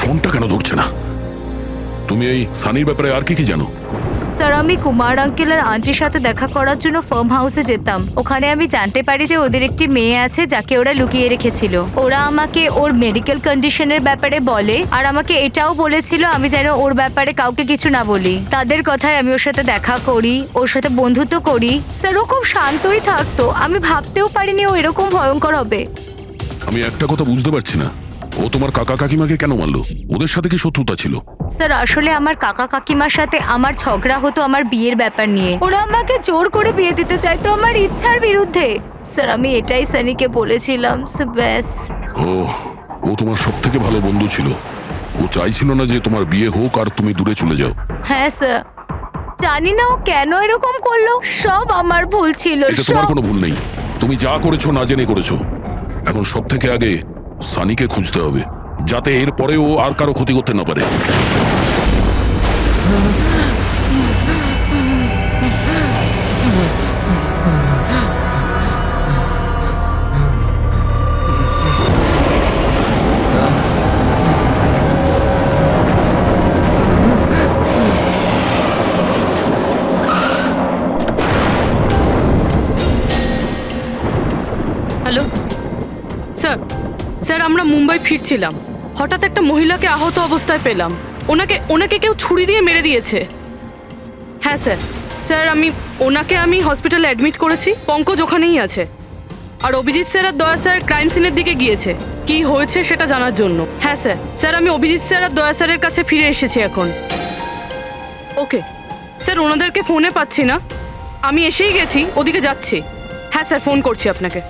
ফোনটা কেন ধরছে না? তুমি এই সানির ব্যাপারে আর কি কি জানো? স্যার, আমি কুমার আঙ্কেল আর আন্টির সাথে দেখা করার জন্য ফার্ম হাউসে যেতাম। ওখানে আমি জানতে পারি যে ওদের একটি মেয়ে আছে যাকে ওরা লুকিয়ে রেখেছিল। ওরা আমাকে ওর মেডিকেল কন্ডিশনের ব্যাপারে বলে, আর আমাকে এটাও বলেছিল আমি যেন ওর ব্যাপারে কাউকে কিছু না বলি। তাদের কথায় আমি ওর সাথে দেখা করি, ওর সাথে বন্ধুত্ব করি। স্যার, ও খুব শান্তই থাকতো, আমি ভাবতেও পারিনি ও এরকম ভয়ঙ্কর হবে। আমি একটা কথা বুঝতে পারছি না, ও ও তোমার কাকা কাকিমাকে কেন মারলো? ওদের সাথে কি শত্রুতা ছিল? স্যার আসলে আমার কাকা কাকিমার সাথে আমার ঝগড়া হতো আমার বিয়ের ব্যাপার নিয়ে। ওরা আমাকে জোর করে বিয়ে দিতে চাইতো আমার ইচ্ছার বিরুদ্ধে। স্যার আমি এটাই সানিকে বলেছিলাম, ব্যাস। ও তোমার সব থেকে ভালো বন্ধু ছিল। ও চাইছিল না যে তোমার বিয়ে হোক আর তুমি দূরে চলে যাও। হ্যাঁ স্যার, জানি না ও কেন এরকম করলো, সব আমার ভুল ছিল। এটা তোমার কোনো ভুল নেই, তুমি যা করেছো না জেনে করেছো। এখন সব থেকে আগে সানিকে খুঁজতে হবে, যাতে এর পরে ও আর কারো ক্ষতি করতে না পারে। হ্যালো স্যার, স্যার আমরা মুম্বাই ফিরছিলাম, হঠাৎ একটা মহিলাকে আহত অবস্থায় পেলাম। ওনাকে কেউ ছুরি দিয়ে মেরে দিয়েছে। হ্যাঁ স্যার, স্যার আমি হসপিটালে অ্যাডমিট করেছি। পঙ্কজ ওখানেই আছে। আর অভিজিৎ স্যার আর দয়া স্যার ক্রাইম সিনের দিকে গিয়েছে কি হয়েছে সেটা জানার জন্য। হ্যাঁ স্যার, স্যার আমি অভিজিৎ স্যার আর দয়া স্যারের কাছে ফিরে এসেছি এখন। ওকে স্যার, ওনাদেরকে ফোনে পাচ্ছি না, আমি এসেই গেছি, ওদিকে যাচ্ছি। হ্যাঁ স্যার, ফোন করছি আপনাকে।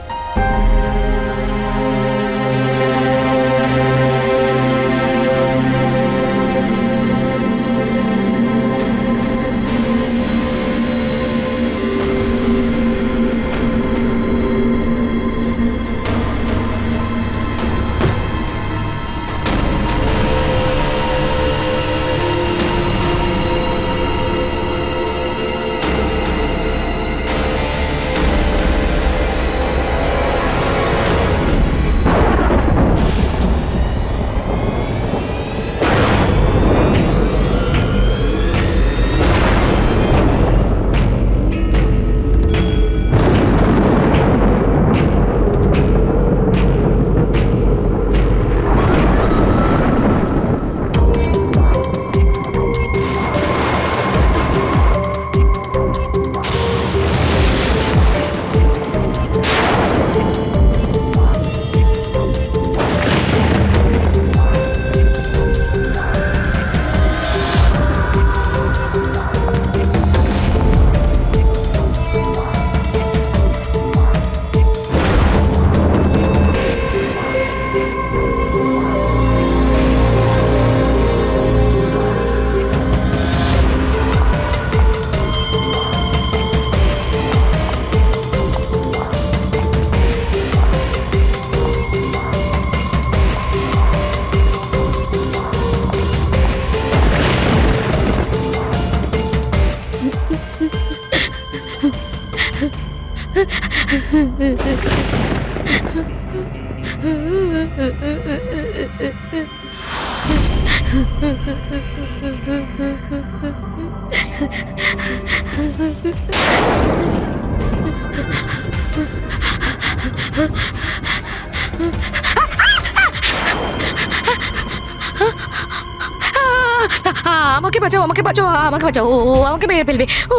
আমাকে বাঁচাও, আমাকে বাঁচাও, আমাকে বাঁচাও, ও আমাকে মেরে ফেলবে, ও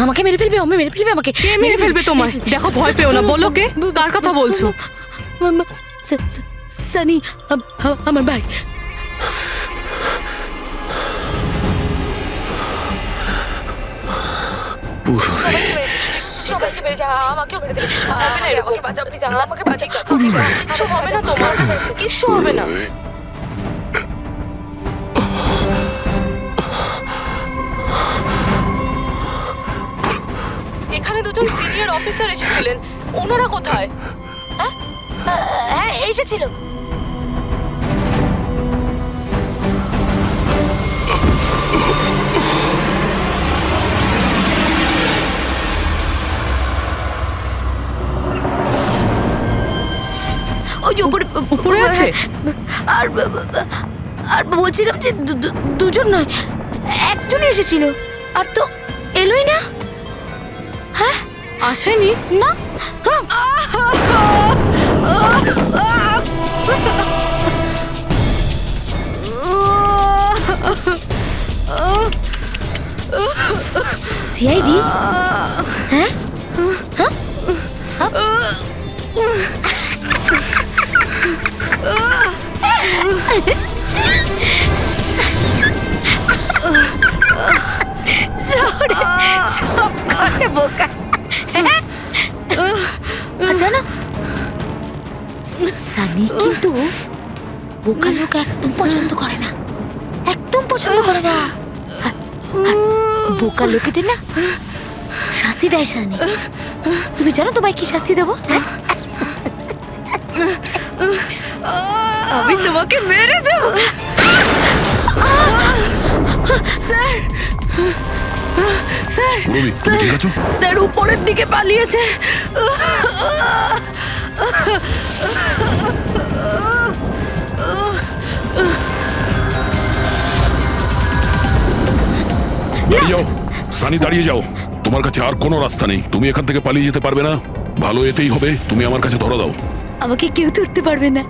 আমাকে মেরে ফেলবে, মেরে ফেলবে আমাকে। কে মেরে ফেলবে তোমায়? দেখো, ভয় পেও না, বলো কে, কার কথা বলছো? সানি, আমার ভাই। কিচ্ছু হবে না। এখানে দুজন সিনিয়র অফিসার এসেছিলেন, ওনারা কোথায়? হ্যাঁ এসেছিল। ওই যে উপরে আছে। আর বলছিলাম যে দুজন নয়, একজনই এসেছিল, আর তো এলোই না। হ্যাঁ, আসেনি না। সিআইডি? হ্যাঁ, হ্যাঁ, শহরে সব কটা বোকা। আর জানো সানি কিন্তু বোকা লোক একদম পছন্দ করে না, একদম পছন্দ করে না। আর বোকা লোকেদের না শাস্তি দেয় সানি। তুমি জানো তোমায় কি শাস্তি দেবো? আমি তোমাকে মেরে দেবো। পুরবি, তুমি ঠিক আছো? স্যার উপরের দিকে পালিয়েছে। দাঁড়িয়ে যাও সানি, দাঁড়িয়ে যাও। তোমার কাছে আর কোনো রাস্তা নেই, তুমি এখান থেকে পালিয়ে যেতে পারবে না। ভালো এতেই হবে, তুমি আমার কাছে ধরা দাও। আমাকে কেউ ধরতে পারবে না,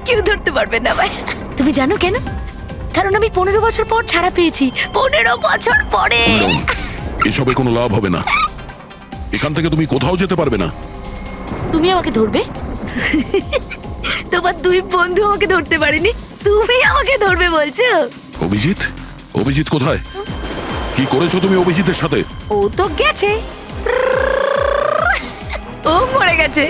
কেউ ধরতে পারবে না ভাই। তুমি জানো কেন? কারণ আমি 15 বছর পর ছাড়া পেয়েছি। 15 বছর পরে। এসবে কোনো লাভ হবে না, এখান থেকে তুমি কোথাও যেতে পারবে না। তুমি আমাকে ধরবে? তোমার দুই বন্ধু আমাকে ধরতে পারেনি, তুমি আমাকে ধরবে বলছো? অভিজিৎ, অভিজিৎ কোথায়? কি করেছো তুমি অভিজিতের সাথে? ও তো গেছে, ও মরে গেছে।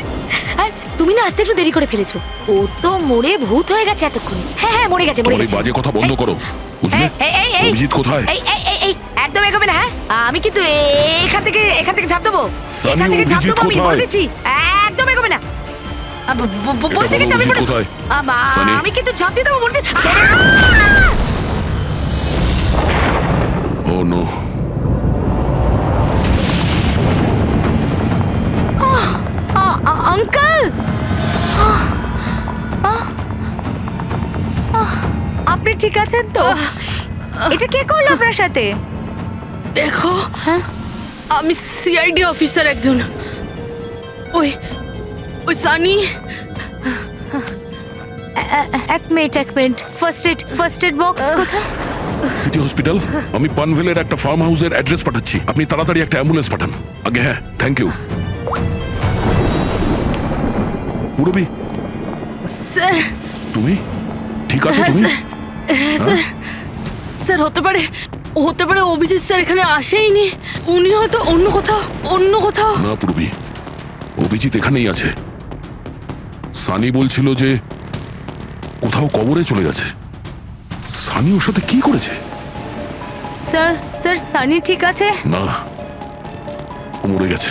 আর তুমি না আসতে একটু দেরি করে ফেলেছো। ও তো মরে ভূত হয়ে গেছে এতক্ষণ। হ্যাঁ হ্যাঁ মরে গেছে, মরে তোমার এই গেছে। বাজে কথা বন্ধ করো, বুঝলে? অভিজিৎ কোথায়? এই একদম এগোবে না। হ্যাঁ আমি কিন্তু এখান থেকে ঝাঁপ দেবো, সানি, এখান থেকে ঝাঁপ অভিজিৎ দেবো, আমি কোথায়? বলে দিচ্ছি। একদম এগোবে না। বলছি এটা কিন্তু বলো, আমি অভিজিৎ কোথায়? সানি। আমি কিন্তু ঝাঁপ দিয়ে দেবো বলছি। ও নো, আঙ্কেল, আপনি ঠিক আছেন তো? এটা কে করলো আপনার সাথে? দেখো, আমি সিআইডি অফিসার একজন। ওই ওই সানি। এক মিনিট, ফার্স্ট এড বক্স কোথায়? City hospital. আমি পানভেলের একটা ফার্ম হাউসের অ্যাড্রেস পাঠাচ্ছি, আপনি তাড়াতাড়ি একটা অ্যাম্বুলেন্স পাঠান আগে। হ্যাঁ, থ্যাংক ইউ। Purabi, sir. তুমি ঠিক আছো? হ্যাঁ তুমি? স্যার, হ্যাঁ স্যার। স্যার হতে পারে অভিজিৎ স্যার এখানে আসেইনি, উনি হয়তো অন্য কোথাও। না পুরবি, অভিজিৎ এখানেই আছে। সানি বলছিল যে কোথাও কবরে চলে গেছে। সানি ওর সাথে কি করেছে? স্যার সানি ঠিক আছে? না, ও মরে গেছে।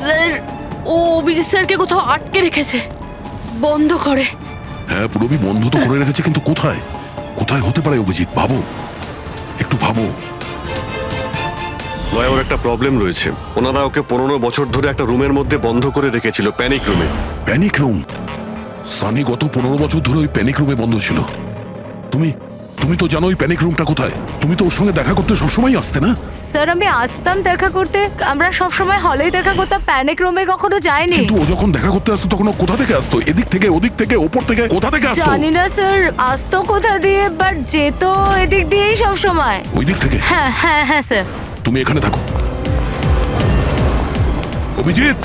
স্যার ও অভিজিৎ স্যারকে কোথাও আটকে রেখেছে, বন্ধ করে। হ্যাঁ পুরবি, বন্ধ তো করে রেখেছে, কিন্তু কোথায় কোথায় হতে পারে অভিজিৎ? ভাবো, একটু ভাবো। লয়া, ওর একটা প্রবলেম রয়েছে। ওনারা ওকে 15 বছর ধরে একটা রুমের মধ্যে বন্ধ করে রেখেছিল, প্যানিক রুমে। Panic room? সানি গত 15 বছর ধরে ওই প্যানিক রুমে বন্ধ ছিল। তুমি তো জানো ওই প্যানিক রুমটা কোথায়। তুমি তো ওর সঙ্গে দেখা করতে সবসময় আসতে না? স্যার আমি আসতাম দেখা করতে, আমরা সব সময় হলেই দেখা করতাম, প্যানিক রুমে কখনো যাইনি। কিন্তু ও যখন দেখা করতে আসতো তখন ও কোথা থেকে আসতো? এদিক থেকে, ওদিক থেকে, ওপর থেকে, কোথা থেকে আসতো? জানি না স্যার, আসতো কোথা দিয়ে, বাট যেত এদিক দিয়েই সব সময়। ওই দিক থেকে? হ্যাঁ স্যার। তুমি এখানে থাকো। অভিজিৎ,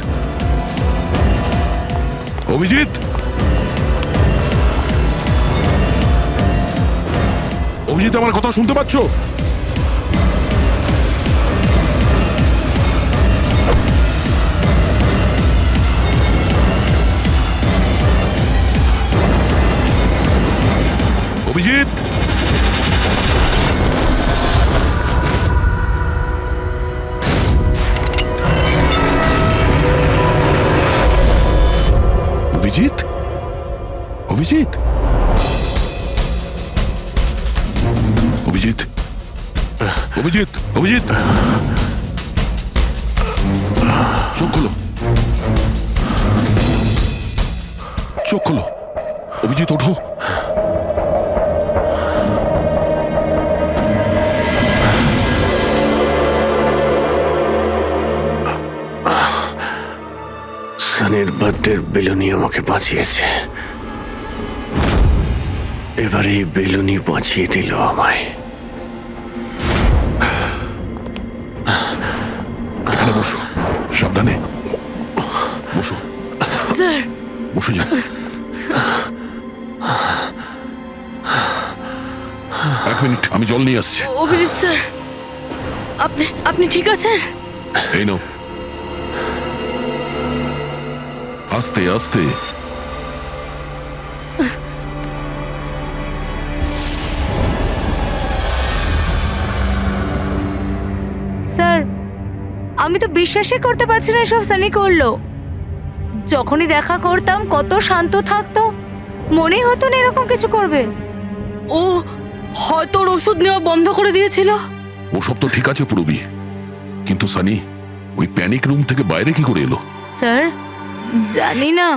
অভিজিৎ, অভিজিৎ, আমার কথা শুনতে পাচ্ছো? অভিজিৎ, অভিজিৎ, অভিজিৎ, অভিজিৎ, অভিজিৎ, অভিজিৎ, চোখ খোলো, চোখ খোলো। অভিজিৎ ওঠো। সানির বার্থডের বেলুনি আমাকে বাঁচিয়েছে, এবার এই বেলুনি বাঁচিয়ে দিল আমায়। এখানে বসো, সাবধানে বসো। স্যার বসে যা। এক মিনিট, আমি জল নিয়ে আসছি। অভিজিৎ স্যার, আপনি আপনি ঠিক আছেন? এই নাও। আস্তে আস্তে। স্যার, আমি তো বিশ্বাসই করতে পারছি না সব সানি করলো। যখনই দেখা করতাম কত শান্ত থাকতো, মনেই হতো না এরকম কিছু করবে। ও হয়তো ওর ওষুধ নেওয়া বন্ধ করে দিয়েছিল। ওসব তো ঠিক আছে পুরবি, কিন্তু সানি ওই প্যানিক রুম থেকে বাইরে কি করে এলো? স্যার জানি না,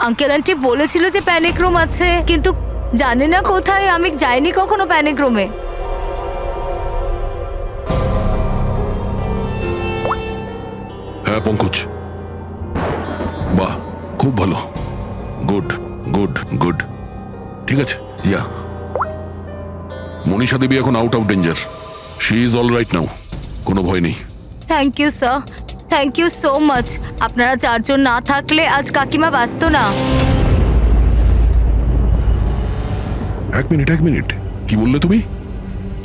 আঙ্কেল আন্টি বলেছিল যে প্যানিক রুম আছে, কিন্তু জানি না কোথায়। আমি যাইনি কখনো প্যানিক রুমে। হ্যাঁ পঙ্কজ, বাহ, খুব ভালো, গুড গুড গুড। ঠিক আছে, ইয়া। মনীষা দেবী এখন out of danger, she is all right now, কোনো ভয় নেই। Thank you sir, thank you so much. আপনারা চারজন না থাকলে আজ কাকিমা বাঁচতো না। এক মিনিট, কি বললে তুমি?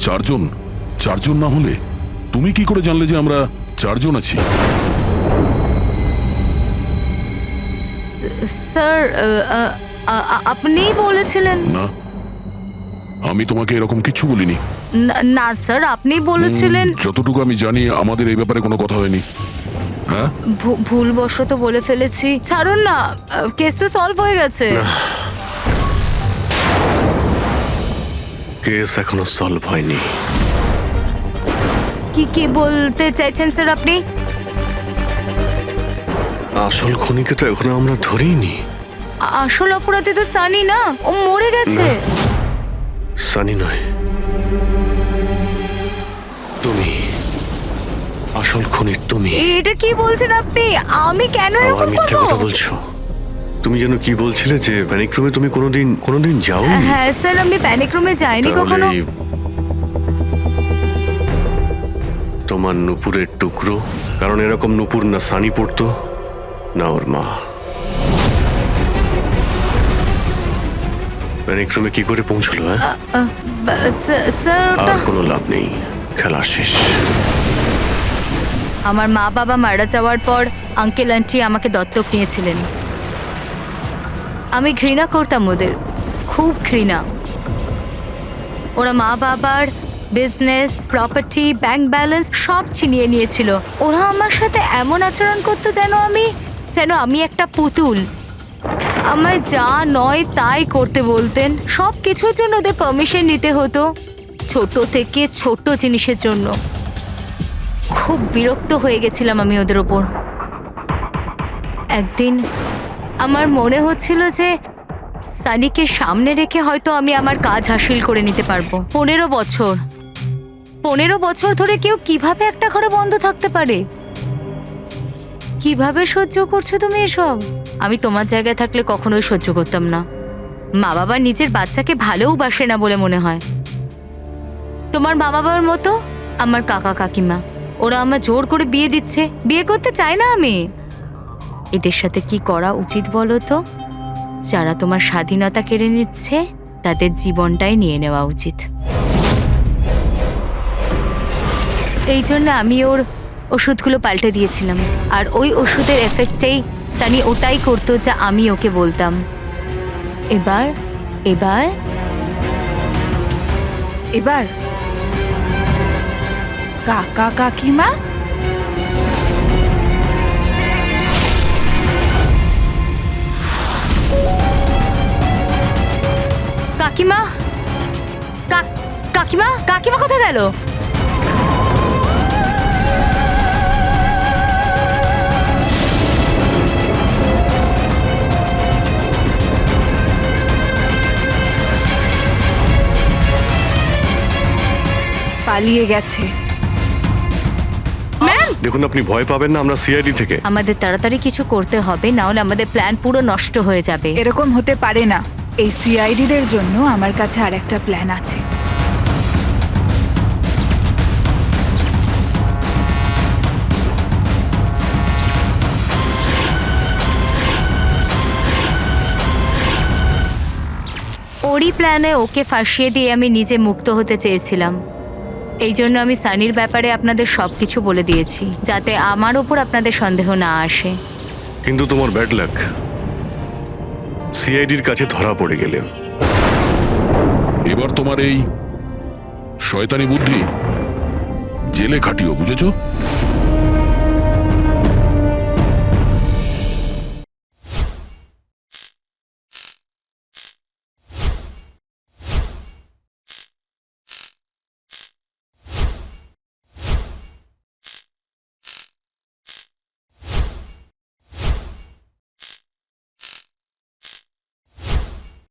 চারজন? চারজন না হলে তুমি কি করে জানলে যে আমরা চারজন আছি? স্যার আপনিই বলেছিলেন। না, আমি তোমাকে এরকম কিছু বলিনি। না স্যার, আপনি বলেছিলেন। যতটুকু আমি জানি আমাদের এই ব্যাপারে কোনো কথা হয়নি। হ্যাঁ, ভুলবশত বলে ফেলেছি, ছাড়ুন না, কেস তো সলভ হয়ে গেছে। কেস এখনো সলভ হয়নি। কি বলতে চাইছেন স্যার আপনি? আসল খুনিকে তো এখনো আমরা ধরিনি। আসল অপরাধী তো সানি না, ও মরে গেছে। সানি নয়, তুমি আসল খুনি। তুমি এটা কি বলছেন আপনি? আমি কেন আবার এরকম মিথ্যে কথা করব? বলছো। তুমি যেন কি বলছিলে যে প্যানিক রুমে তুমি কোনোদিন যাও? হ্যাঁ স্যার, আমি প্যানিক রুমে যাইনি কখনো। তোমার নুপুরের টুকরো, কারণ এরকম নুপুর না সানি পড়তো না ওর মা। প্যানিক রুমে কি করে পৌঁছলো? স্যার আর কোনো লাভ নেই, খেলা শেষ। আমার মা বাবা মারা যাওয়ার পর আঙ্কেল আন্টি আমাকে দত্তক নিয়েছিলেন। আমি ঘৃণা করতাম ওদের, খুব ঘৃণা। ওরা মা বাবার বিজনেস, প্রপার্টি, ব্যাংক ব্যালেন্স সব ছিনিয়ে নিয়েছিল। ওরা আমার সাথে এমন আচরণ করতো যেন আমি একটা পুতুল। আমায় যা নয় তাই করতে বলতেন। সব কিছুর জন্য ওদের পারমিশন নিতে হতো, ছোট থেকে ছোট জিনিসের জন্য। খুব বিরক্ত হয়ে গেছিলাম আমি ওদের ওপর। একদিন আমার মনে হচ্ছিল যে সানিকে সামনে রেখে হয়তো আমি আমার কাজ হাসিল করে নিতে পারবো। 15 বছর ধরে কেউ কিভাবে একটা ঘরে বন্ধ থাকতে পারে? কিভাবে সহ্য করছো তুমি এসব? আমি তোমার জায়গায় থাকলে কখনোই সহ্য করতাম না। মা বাবা নিজের বাচ্চাকে ভালোবাসে না বলে মনে হয়। তোমার মা বাবার মতো আমার কাকা কাকিমা, ওরা আমার জোর করে বিয়ে দিচ্ছে। বিয়ে করতে চাই না আমি। এদের সাথে কি করা উচিত বলো তো? যারা তোমার স্বাধীনতা কেড়ে নিচ্ছে তাদের জীবনটাই নিয়ে নেওয়া উচিত। এই জন্য আমি ওর ওষুধগুলো পাল্টে দিয়েছিলাম, আর ওই ওষুধের এফেক্টেই সানি ওটাই করতো যা আমি ওকে বলতাম। এবার এবার এবার কাকা কাকিমা কাকিমা, কাকিমা, কাকিমা কোথায় গেল? পালিয়ে গেছে। দেখুন, আপনি ভয় পাবেন না, আমরা সিআইডি থেকে। আমাদের তাড়াতাড়ি কিছু করতে হবে, না হলে আমাদের প্ল্যান পুরো নষ্ট হয়ে যাবে। এরকম হতে পারে না। এই সিআইডিদের জন্য আমার কাছে আরেকটা প্ল্যান আছে। প্রি প্ল্যানে ওকে ফাঁসিয়ে দিয়ে আমি নিজে মুক্ত হতে চেয়েছিলাম। এই জন্য আমি সানির ব্যাপারে আপনাদের সব কিছু বলে দিয়েছি, যাতে আমার ওপর আপনাদের সন্দেহ না আসে। কিন্তু তোমার ব্যাড লাক, সিআইডির কাছে ধরা পড়ে গেলে। এবার তোমার এই শয়তানি বুদ্ধি জেলে খাটিও, বুঝেছো?